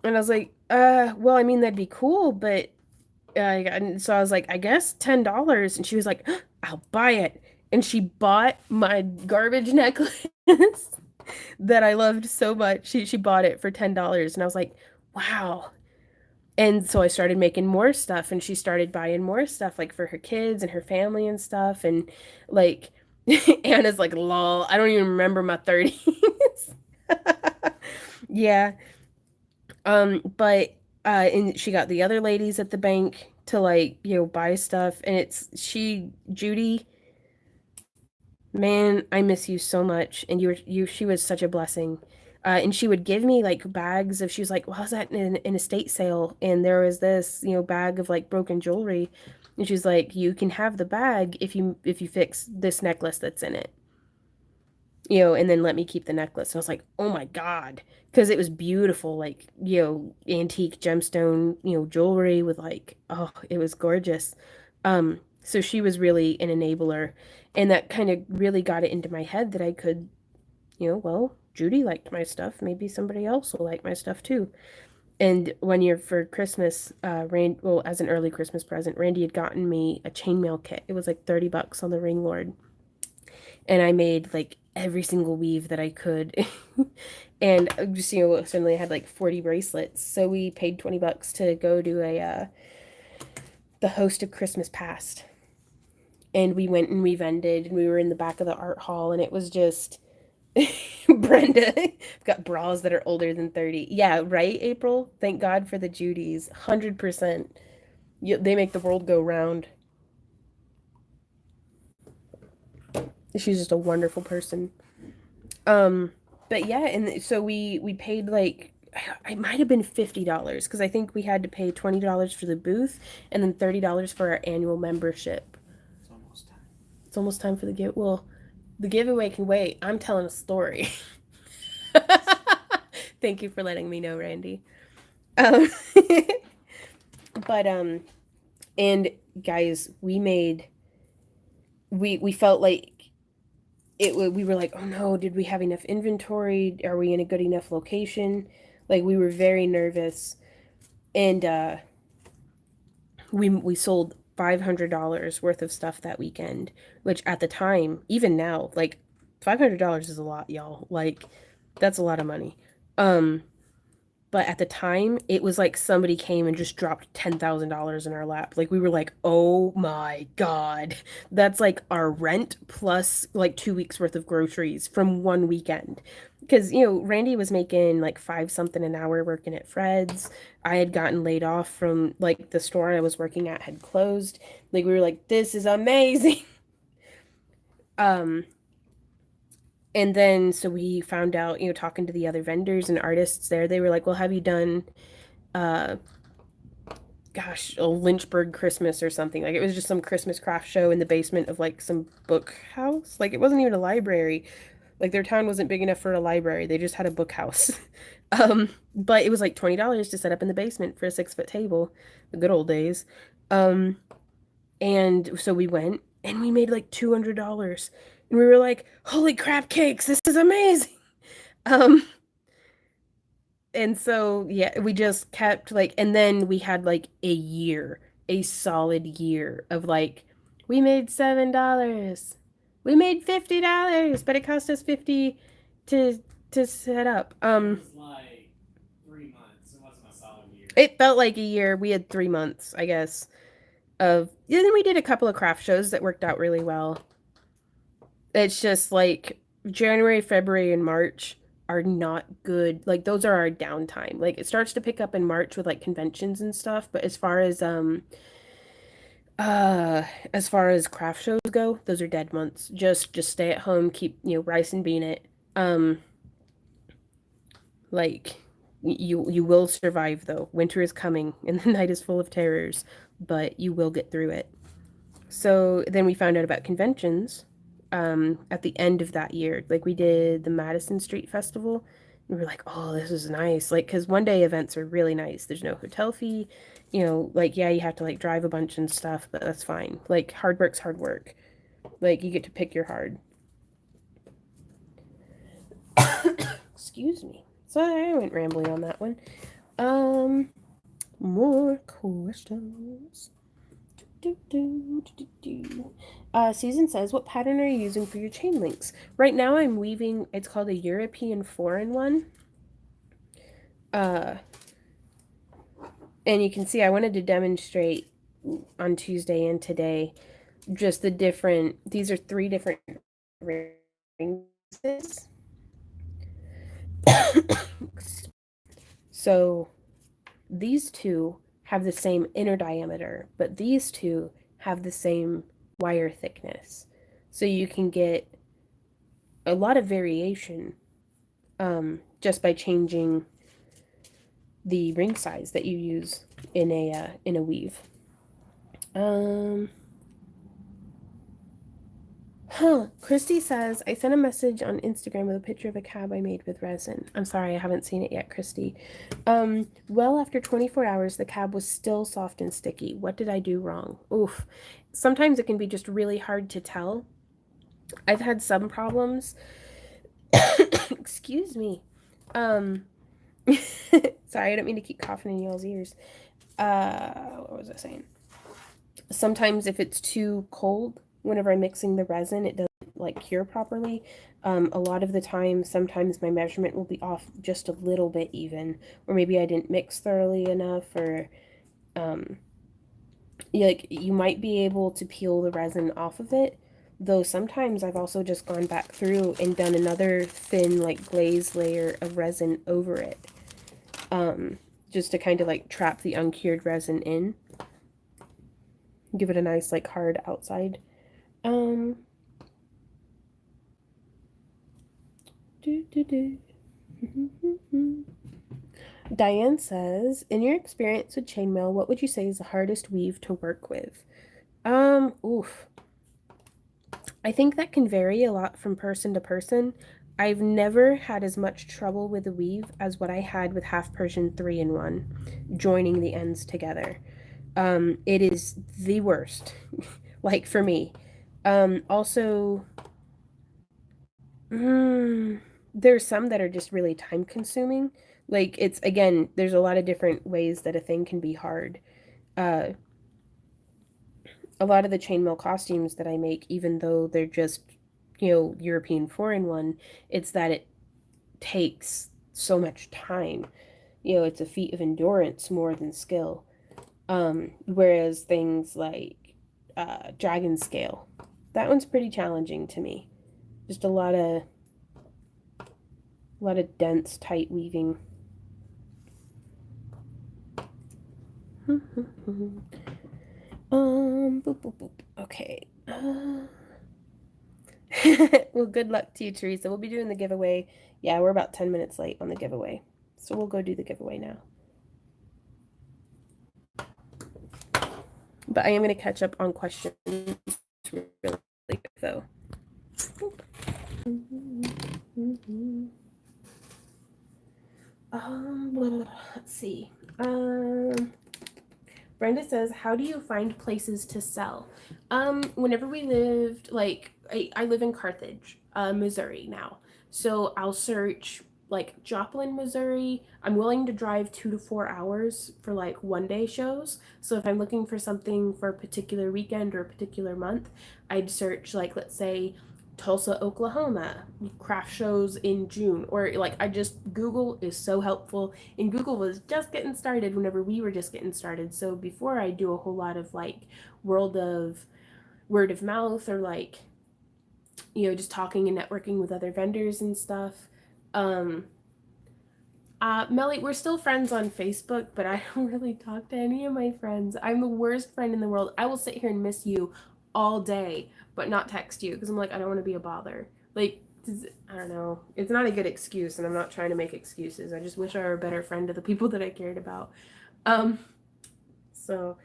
And I was like, well, I mean, that'd be cool, but and so I was like, I guess $10. And she was like, I'll buy it. And she bought my garbage necklace that I loved so much. She bought it for $10. And I was like, wow. And so I started making more stuff, and she started buying more stuff like for her kids and her family and stuff. And like, Anna's like, lol, I don't even remember my 30s. Yeah. But and she got the other ladies at the bank to like, buy stuff, and Judy, man, I miss you so much. And she was such a blessing. And she would give me like bags of, she was like, well, how's that in an estate sale? And there was this, bag of like broken jewelry. And she's like, you can have the bag if you fix this necklace that's in it. And then let me keep the necklace. And I was like, oh my God. Because it was beautiful, like, antique gemstone, jewelry with like, oh, it was gorgeous. So she was really an enabler. And that kind of really got it into my head that I could, well, Judy liked my stuff. Maybe somebody else will like my stuff too. And one year for Christmas, well, as an early Christmas present, Randy had gotten me a chainmail kit. It was like $30 on the Ring Lord, and I made like every single weave that I could. And just, suddenly I had like 40 bracelets. So we paid $20 to go to the host of Christmas Past. And we went and we vended, and we were in the back of the art hall, and it was just Brenda got bras that are older than 30. Yeah, right, April? Thank God for the Judys. 100%. They make the world go round. She's just a wonderful person. Um, but yeah, and so we paid like, it might have been $50 because I think we had to pay $20 for the booth and then $30 for our annual membership. It's almost time. It's almost time for the give. Well, the giveaway can wait. I'm telling a story. Thank you for letting me know, Randy. Um, but and guys, we felt like we were like, oh no, did we have enough inventory? Are we in a good enough location? Like we were very nervous. And we sold $500 worth of stuff that weekend, which at the time, even now, like $500 is a lot, y'all. Like that's a lot of money. Um but at the time, it was like somebody came and just dropped $10,000 in our lap. Like we were like, "Oh my God." That's like our rent plus like 2 weeks worth of groceries from one weekend. Because, Randy was making like five something an hour working at Fred's. I had gotten laid off from like the store I was working at had closed. Like we were like, "This is amazing." Um and then so we found out, talking to the other vendors and artists there, they were like, "Well, have you done uh gosh, a Lynchburg Christmas or something?" Like it was just some Christmas craft show in the basement of like some book house. Like it wasn't even a library. Like their town wasn't big enough for a library. They just had a book house. But it was like $20 to set up in the basement for a 6-foot table, the good old days. Um, and so we went and we made like $200. And we were like, "Holy crap cakes, this is amazing." Um, and so yeah, we just kept like, and then we had like a solid year of like, we made $7, we made $50, but it cost us 50 to set up. It was like 3 months. It wasn't a solid year. It felt like a year. We had 3 months, I guess, of, and then we did a couple of craft shows that worked out really well. It's just like January, February, and March are not good. Like those are our downtime. Like it starts to pick up in March with like conventions and stuff, but uh as far as craft shows go, those are dead months. Just stay at home, keep, rice and bean it. Um like you will survive though. Winter is coming and the night is full of terrors, but you will get through it. So then we found out about conventions at the end of that year. Like we did the Madison Street Festival. We were like, oh, this is nice. Like, because one day events are really nice. There's no hotel fee. Like, yeah, you have to like drive a bunch and stuff, but that's fine. Like, hard work's hard work. Like, you get to pick your hard. Excuse me. So I went rambling on that one. Um, More questions. Susan says, what pattern are you using for your chain links? Right now I'm weaving, it's called a European 4-in-1. And you can see I wanted to demonstrate on Tuesday and today just these are 3 different rings. So these two have the same inner diameter, but these two have the same wire thickness. So you can get a lot of variation just by changing the ring size that you use in a weave. Christy says, I sent a message on Instagram with a picture of a cab I made with resin. I'm sorry, I haven't seen it yet, Christy. Well, after 24 hours, the cab was still soft and sticky. What did I do wrong? Oof. Sometimes it can be just really hard to tell. I've had some problems. Excuse me. Sorry, I don't mean to keep coughing in y'all's ears. What was I saying? Sometimes if it's too cold, whenever I'm mixing the resin, it doesn't like cure properly. A lot of the time, sometimes my measurement will be off just a little bit even, or maybe I didn't mix thoroughly enough, or like you might be able to peel the resin off of it. Though sometimes I've also just gone back through and done another thin like glaze layer of resin over it. Just to kind of like trap the uncured resin in. Give it a nice like hard outside. Diane says, in your experience with chainmail, what would you say is the hardest weave to work with? Oof. I think that can vary a lot from person to person. I've never had as much trouble with a weave as what I had with half Persian 3-in-1, joining the ends together. It is the worst, like for me. Also, there's some that are just really time consuming. Like it's again, there's a lot of different ways that a thing can be hard. Uh, a lot of the chainmail costumes that I make, even though they're just, European 4-in-1, it's that it takes so much time. It's a feat of endurance more than skill. Whereas things like Dragon Scale, that one's pretty challenging to me. Just a lot of dense, tight weaving. Boop, boop, boop. Okay. Well, good luck to you, Teresa. We'll be doing the giveaway. Yeah, we're about 10 minutes late on the giveaway. So we'll go do the giveaway now. But I am going to catch up on questions really quick, though. Let's see. Brenda says, how do you find places to sell? Whenever we lived, like, I live in Carthage, Missouri now. So I'll search, like, Joplin, Missouri. I'm willing to drive 2 to 4 hours for, like, one-day shows. So if I'm looking for something for a particular weekend or a particular month, I'd search, like, let's say, Tulsa, Oklahoma, craft shows in June, or like Google is so helpful. And Google was just getting started whenever we were just getting started. So before I do a whole lot of like word of mouth or like, just talking and networking with other vendors and stuff, Melly, we're still friends on Facebook, but I don't really talk to any of my friends. I'm the worst friend in the world. I will sit here and miss you all day, but not text you because I'm like, I don't want to be a bother. Like, I don't know. It's not a good excuse, and I'm not trying to make excuses. I just wish I were a better friend to the people that I cared about. Um, so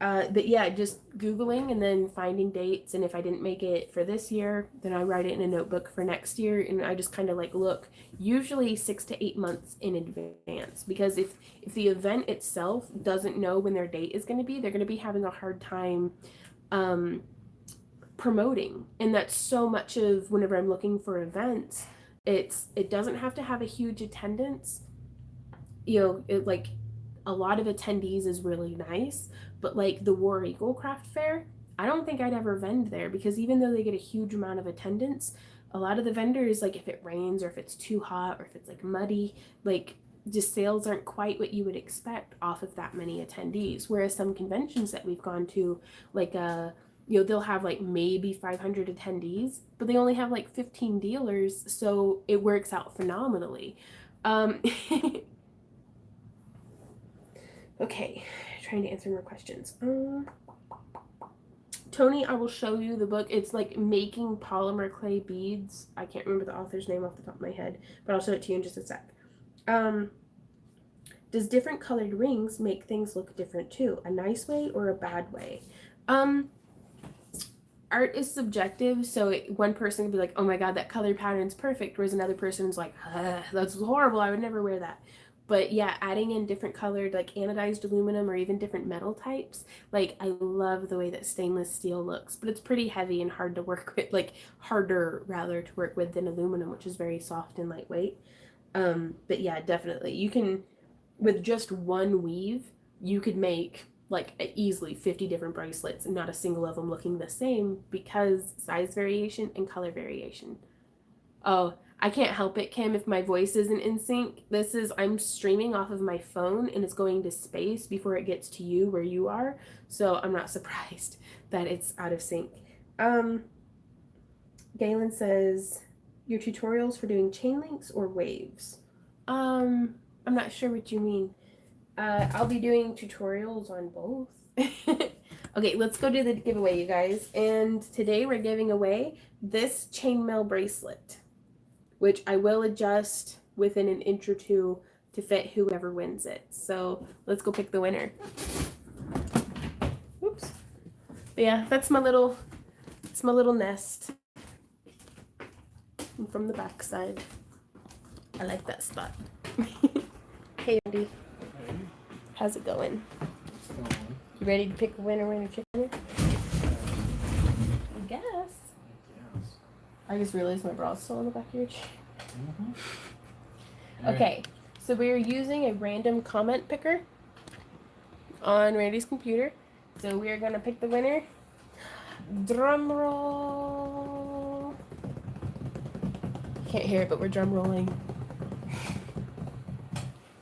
but yeah, just Googling and then finding dates. And if I didn't make it for this year, then I write it in a notebook for next year. And I just kind of like look usually 6 to 8 months in advance, because if the event itself doesn't know when their date is going to be, they're going to be having a hard time promoting. And that's so much of whenever I'm looking for events, it doesn't have to have a huge attendance. Like a lot of attendees is really nice, but like the War Eagle Craft Fair, I don't think I'd ever vend there, because even though they get a huge amount of attendance, a lot of the vendors, like if it rains or if it's too hot or if it's like muddy, like just sales aren't quite what you would expect off of that many attendees. Whereas some conventions that we've gone to, like they'll have like maybe 500 attendees, but they only have like 15 dealers, so it works out phenomenally. Okay, trying to answer more questions. Tony, I will show you the book. It's like Making Polymer Clay Beads. I can't remember the author's name off the top of my head, but I'll show it to you in just a sec. Does different colored rings make things look different too? A nice way or a bad way? Art is subjective, so one person can be like, oh my god, that color pattern's perfect, whereas another person's like, that's horrible, I would never wear that. But yeah, adding in different colored, like anodized aluminum or even different metal types, like I love the way that stainless steel looks, but it's pretty heavy and hard to work with, like harder rather to work with than aluminum, which is very soft and lightweight. But yeah, definitely, you can, with just one weave, you could make like easily 50 different bracelets and not a single of them looking the same, because size variation and color variation. Oh, I can't help it, Kim, if my voice isn't in sync. I'm streaming off of my phone and it's going to space before it gets to you where you are. So I'm not surprised that it's out of sync. Galen says, your tutorials for doing chain links or waves? I'm not sure what you mean. I'll be doing tutorials on both. Okay, let's go do the giveaway, you guys. And today we're giving away this chainmail bracelet, which I will adjust within an inch or two to fit whoever wins it. So let's go pick the winner. Oops. But yeah, it's my little nest. And from the back side. I like that spot. Hey, Andy. How's it going? You ready to pick a winner, chicken? I guess. I just realized my bra's still on the back of your chair. Okay, so we're using a random comment picker on Randy's computer. So we are going to pick the winner. Drum roll. Can't hear it, but we're drum rolling.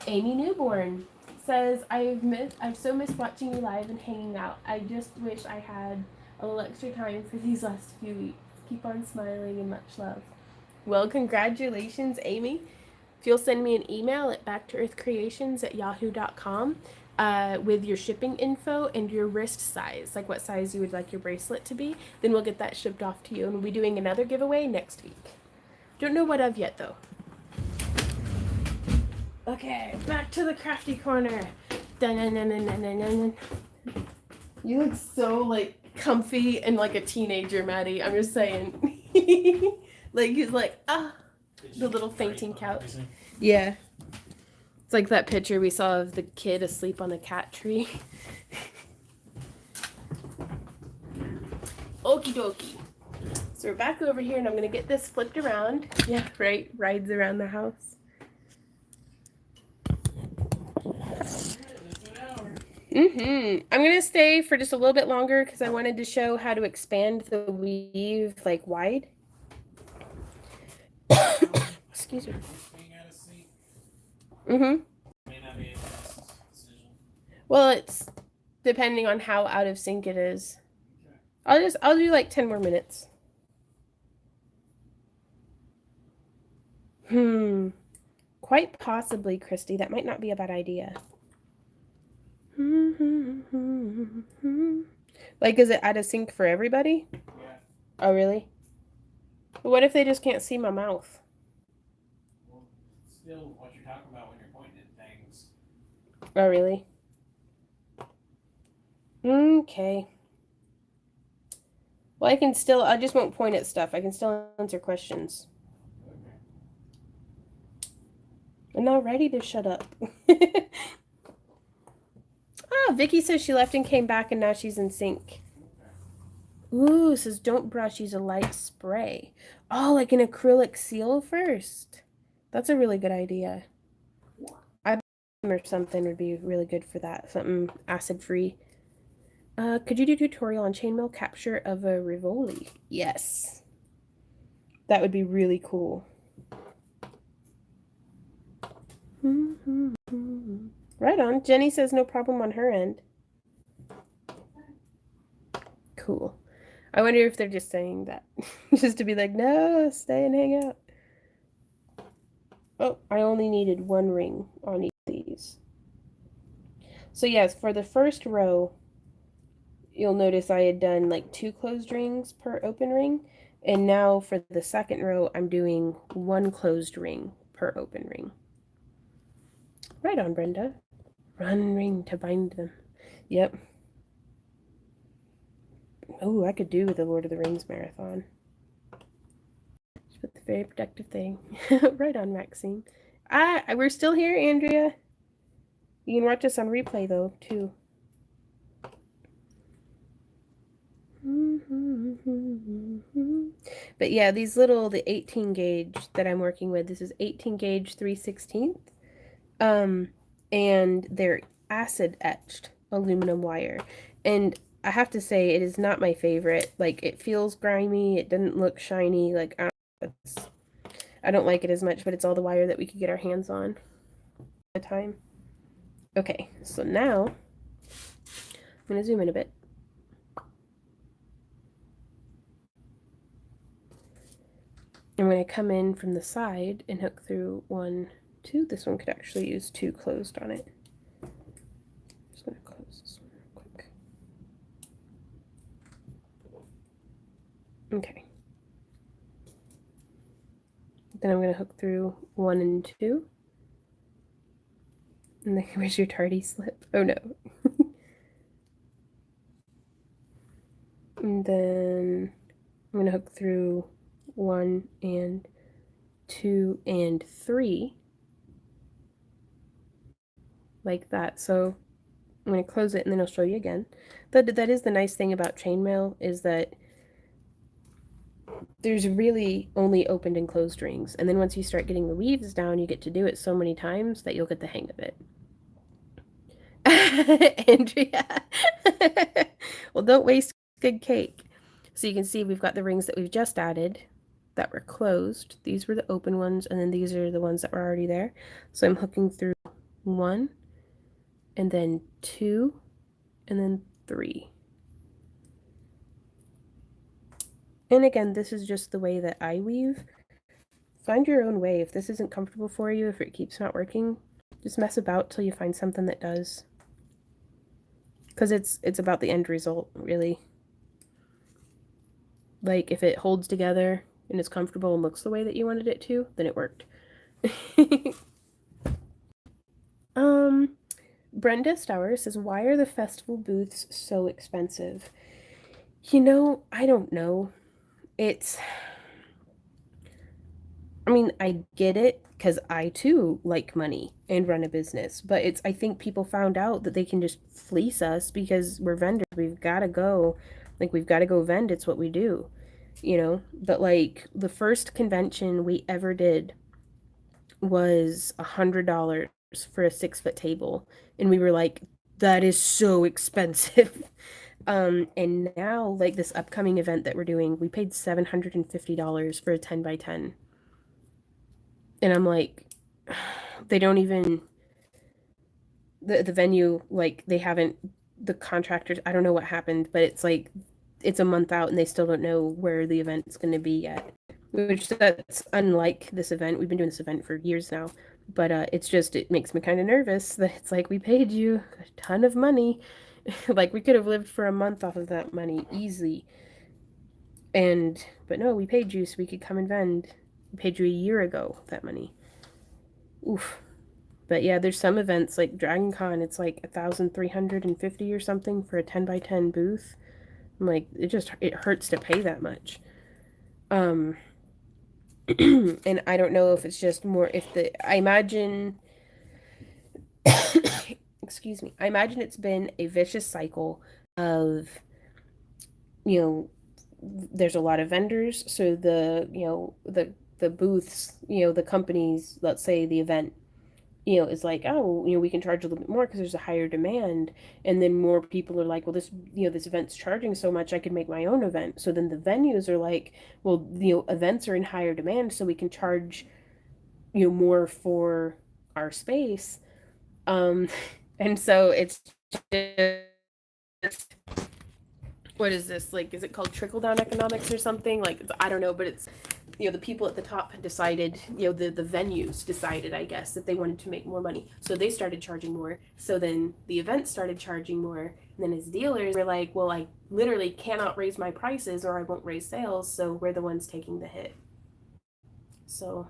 Amy Newborn says, I've so missed watching you live and hanging out. I just wish I had a little extra time for these last few weeks. Keep on smiling and much love. Well, congratulations, Amy. If you'll send me an email at backtoearthcreations@yahoo.com with your shipping info and your wrist size, like what size you would like your bracelet to be, then we'll get that shipped off to you. And we'll be doing another giveaway next week. Don't know what of yet, though. Okay, back to the crafty corner. Dun-dun-dun-dun-dun-dun-dun. You look so, like, comfy and like a teenager, Maddie. I'm just saying. Like, he's like, the little fainting couch. Yeah. It's like that picture we saw of the kid asleep on the cat tree. Okie dokie. So we're back over here, and I'm going to get this flipped around. Yeah, right. Rides around the house. I'm gonna stay for just a little bit longer because I wanted to show how to expand the weave like wide. Excuse me. Well, it's depending on how out of sync it is. I'll do like 10 more minutes. Quite possibly, Christy. That might not be a bad idea. Like, is it out of sync for everybody? Yeah. Oh, really? What if they just can't see my mouth? Well, still what you're talking about when you're pointing at things. Oh, really? Okay. Well, I just won't point at stuff. I can still answer questions. Okay. I'm not ready to shut up. Oh, Vicky says she left and came back and now she's in sync. Ooh, says don't brush, use a light spray. Oh, like an acrylic seal first. That's a really good idea. Or something would be really good for that. Something acid free. Could you do a tutorial on chainmail capture of a Rivoli? Yes. That would be really cool. Right on. Jenny says no problem on her end. Cool. I wonder if they're just saying that. Just to be like, no, stay and hang out. Oh, I only needed one ring on each of these. So yes, for the first row, you'll notice I had done like 2 closed rings per open ring. And now for the second row, I'm doing 1 closed ring per open ring. Right on, Brenda. Run ring to bind them. Yep. Oh, I could do the Lord of the Rings marathon. But the very productive thing. Right on, Maxine. We're still here, Andrea. You can watch us on replay though, too. But yeah, the 18 gauge that I'm working with, this is 18 gauge 3/16. And they're acid etched aluminum wire. And I have to say, it is not my favorite. Like, it feels grimy, it doesn't look shiny. Like, I don't like it as much, but it's all the wire that we could get our hands on at the time. Okay, so now I'm going to zoom in a bit. I'm going to come in from the side and hook through 1, 2. This one could actually use 2 closed on it. Just going to close this one real quick. Okay. Then I'm going to hook through 1 and 2. And then where's your tardy slip? Oh no. And then I'm going to hook through 1 and 2 and 3. Like that. So I'm going to close it and then I'll show you again. That is the nice thing about chainmail, is that there's really only opened and closed rings. And then once you start getting the weaves down, you get to do it so many times that you'll get the hang of it. Andrea. Well, don't waste good cake. So you can see we've got the rings that we've just added that were closed. These were the open ones, and then these are the ones that were already there. So I'm hooking through 1, and then 2, and then 3. And again, this is just the way that I weave. Find your own way. If this isn't comfortable for you, if it keeps not working, just mess about till you find something that does. Because it's about the end result, really. Like, if it holds together and is comfortable and looks the way that you wanted it to, then it worked. Brenda Stower says, why are the festival booths so expensive? You know, I don't know. I mean, I get it, because I too like money and run a business, but I think people found out that they can just fleece us because we're vendors. We've got to go vend. It's what we do, you know? But like, the first convention we ever did was $100 for a 6-foot table. And we were like, that is so expensive. And now, like, this upcoming event that we're doing, we paid $750 for a 10 by 10. And I'm like, they don't even, the venue, like, they haven't, the contractors, I don't know what happened, but it's like, it's a month out and they still don't know where the event's going to be yet. which that's unlike this event. We've been doing this event for years now, but it's just, it makes me kind of nervous that it's like we paid you a ton of money. Like we could have lived for a month off of that money easy. But no, we paid you so we could come and vend. We paid you a year ago that money. Oof. But yeah, there's some events like Dragon Con, it's like 1,350 or something for a 10 by 10 booth. I'm like, it hurts to pay that much. Um, and I don't know if it's just more if the I imagine excuse me. I imagine it's been a vicious cycle of, you know, there's a lot of vendors, so the booths, the companies, let's say the event, is like, oh, we can charge a little bit more because there's a higher demand. And then more people are like, well, this event's charging so much, I could make my own event. So then the venues are like, well, events are in higher demand, so we can charge, more for our space. Um, and so it's just, what is this? Like, is it called trickle down economics or something? Like, I don't know, but it's, the people at the top decided, the venues decided, I guess, that they wanted to make more money. So they started charging more. So then the event started charging more. And then his dealers were like, well, I literally cannot raise my prices or I won't raise sales. So we're the ones taking the hit. So,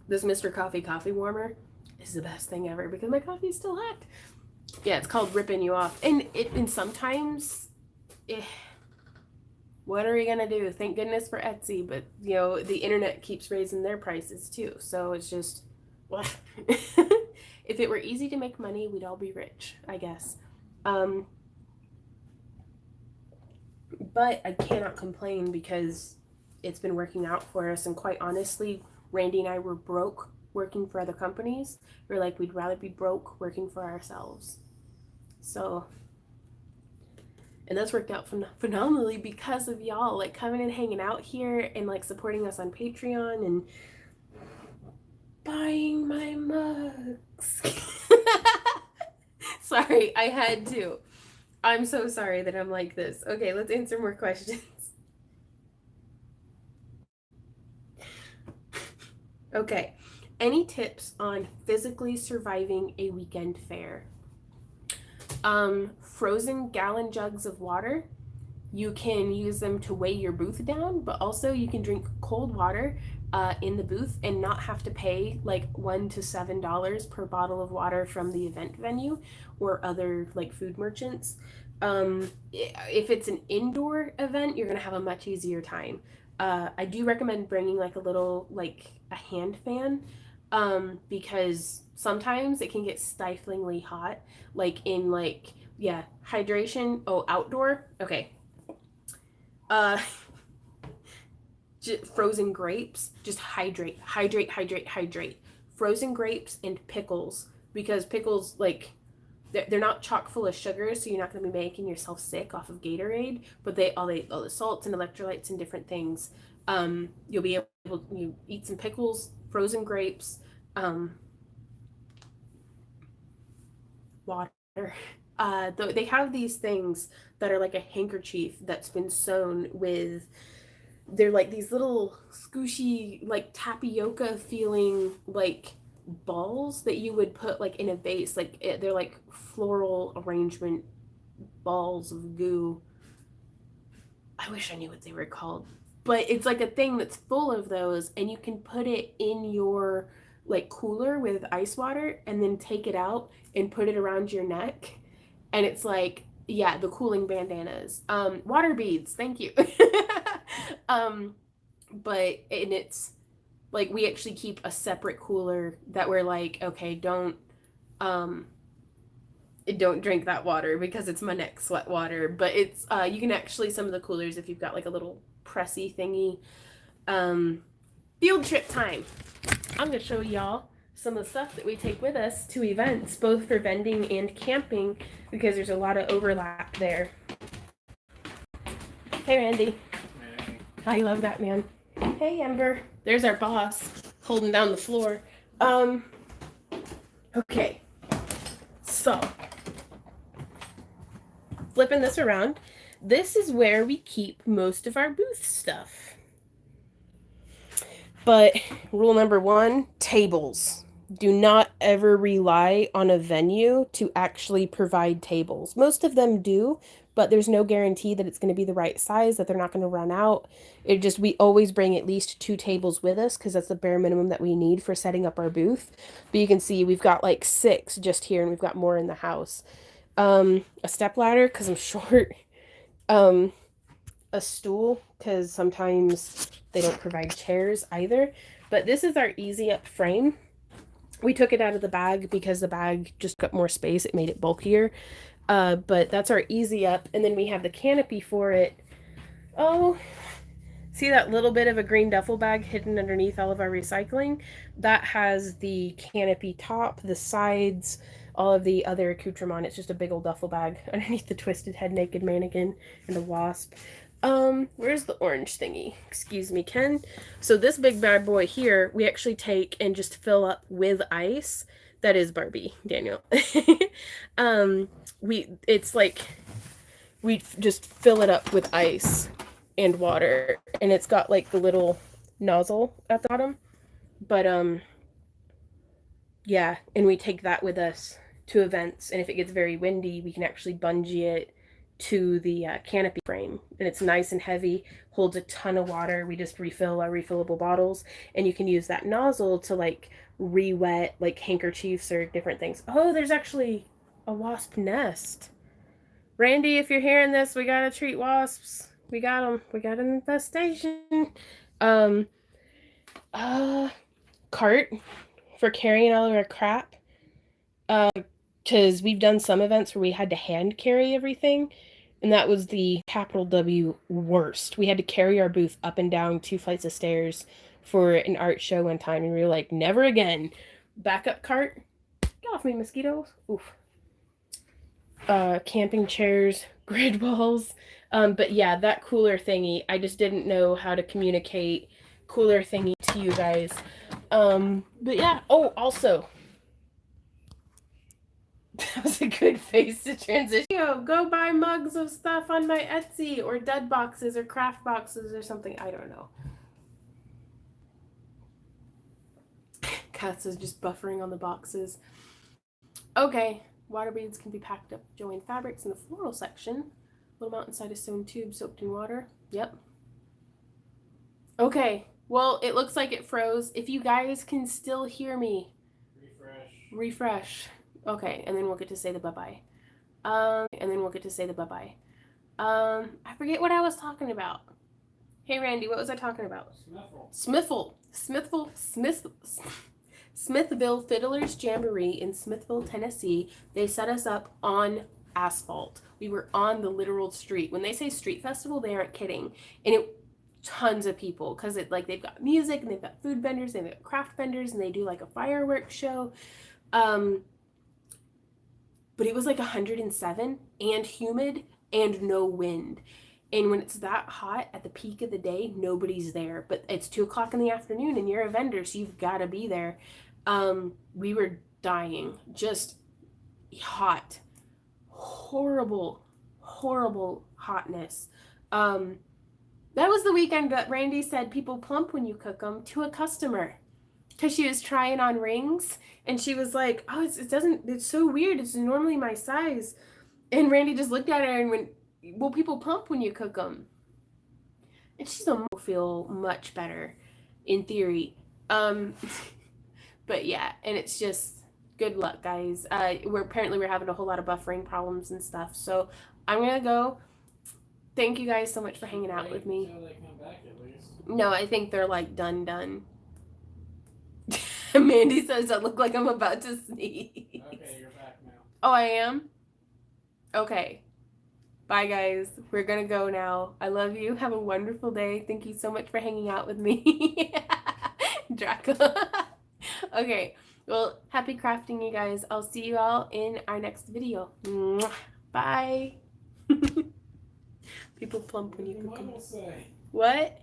this Mr. Coffee warmer is the best thing ever because my coffee is still hot. Yeah, it's called ripping you off. And sometimes, what are we gonna do? Thank goodness for Etsy, but the internet keeps raising their prices too. So it's just, what? If it were easy to make money, we'd all be rich, I guess. But I cannot complain because it's been working out for us. And quite honestly, Randy and I were broke working for other companies. We're like, we'd rather be broke working for ourselves. So, and that's worked out phenomenally because of y'all, like coming and hanging out here and like supporting us on Patreon and buying my mugs. Sorry, I had to. I'm so sorry that I'm like this. Okay, let's answer more questions. Okay, any tips on physically surviving a weekend fair? Frozen gallon jugs of water. You can use them to weigh your booth down, but also you can drink cold water in the booth and not have to pay like $1 to $7 per bottle of water from the event venue or other like food merchants. If it's an indoor event, you're gonna have a much easier time. I do recommend bringing like a little like a hand fan, because sometimes it can get stiflingly hot, like in like, yeah, hydration. Oh, outdoor. Okay. Uh, Frozen grapes. Just hydrate. Frozen grapes and pickles, because pickles, like, they're not chock full of sugar, so you're not going to be making yourself sick off of Gatorade. But all the salts and electrolytes and different things. You'll be able to eat some pickles, frozen grapes, water. They have these things that are like a handkerchief that's been sewn with. They're like these little squishy, like tapioca feeling like balls that you would put like in a vase. They're like floral arrangement balls of goo. I wish I knew what they were called, but it's like a thing that's full of those, and you can put it in your like cooler with ice water and then take it out and put it around your neck, and it's like, yeah, the cooling bandanas. Water beads, thank you. And it's like, we actually keep a separate cooler that we're like, okay, don't drink that water because it's my neck sweat water. But it's you can actually, some of the coolers, if you've got like a little pressy thingy. Field trip time. I'm gonna show y'all some of the stuff that we take with us to events, both for vending and camping, because there's a lot of overlap there. Hey, Randy. Hey. I love that, man. Hey, Ember. There's our boss holding down the floor. Okay. So, flipping this around, this is where we keep most of our booth stuff. But rule number 1, tables. Do not ever rely on a venue to actually provide tables. Most of them do, but there's no guarantee that it's going to be the right size, that they're not going to run out. We always bring at least 2 tables with us because that's the bare minimum that we need for setting up our booth. But you can see we've got like 6 just here and we've got more in the house. A step ladder because I'm short. A stool because sometimes they don't provide chairs either. But this is our easy up frame. We took it out of the bag because the bag just got more space. It made it bulkier. But that's our easy up. And then we have the canopy for it. Oh, see that little bit of a green duffel bag hidden underneath all of our recycling? That has the canopy top, the sides, all of the other accoutrement. It's just a big old duffel bag underneath the twisted head naked mannequin and the wasp. Where's the orange thingy? Excuse me, Ken. So this big bad boy here, we actually take and just fill up with ice. That is Barbie, Daniel. It's like we just fill it up with ice and water, and it's got like the little nozzle at the bottom. But yeah, and we take that with us to events, and if it gets very windy, we can actually bungee it to the canopy frame, and it's nice and heavy, holds a ton of water. We just refill our refillable bottles, and you can use that nozzle to like re-wet like handkerchiefs or different things. Oh, there's actually a wasp nest. Randy, if you're hearing this, we gotta treat wasps. We got them. We got an infestation. Cart for carrying all of our crap. Because we've done some events where we had to hand carry everything, and that was the capital W worst. We had to carry our booth up and down 2 flights of stairs for an art show one time, and we were like, never again. Backup cart. Get off me, mosquitoes. Oof. Camping chairs, grid walls. But yeah, that cooler thingy, I just didn't know how to communicate cooler thingy to you guys. But yeah. Oh, also, that was a good face to transition. Go buy mugs of stuff on my Etsy or dead boxes or craft boxes or something. I don't know. Cats is just buffering on the boxes. Okay, water beads can be packed up with Joanne fabrics in the floral section. Little mountainside of sewn tube soaked in water. Yep. Okay, well, it looks like it froze. If you guys can still hear me, refresh. Okay, and then we'll get to say the bye-bye. I forget what I was talking about. Hey, Randy, what was I talking about? Smithville Fiddlers Jamboree in Smithville, Tennessee. They set us up on asphalt. We were on the literal street. When they say street festival, they aren't kidding. And tons of people, because they've got music and they've got food vendors and they've got craft vendors and they do like a fireworks show. But it was like 107 and humid and no wind. And when it's that hot at the peak of the day, nobody's there. But it's 2:00 in the afternoon and you're a vendor, so you've got to be there. We were dying. Just hot. Horrible hotness. That was the weekend that Randy said people plump when you cook them to a customer. Because she was trying on rings and she was like, oh, it's so weird. It's normally my size. And Randy just looked at her and went, well, people plump when you cook them. And she's will feel much better in theory. But yeah, and it's just good luck, guys. We're having a whole lot of buffering problems and stuff. So I'm going to go. Thank you guys so much for hanging out with me. They come back at least. No, I think they're like done. Mandy says I look like I'm about to sneeze. Okay, you're back now. Oh, I am? Okay. Bye, guys. We're going to go now. I love you. Have a wonderful day. Thank you so much for hanging out with me. Dracula. Okay. Well, happy crafting, you guys. I'll see you all in our next video. Mwah. Bye. People plump when you cook them. What will say? What?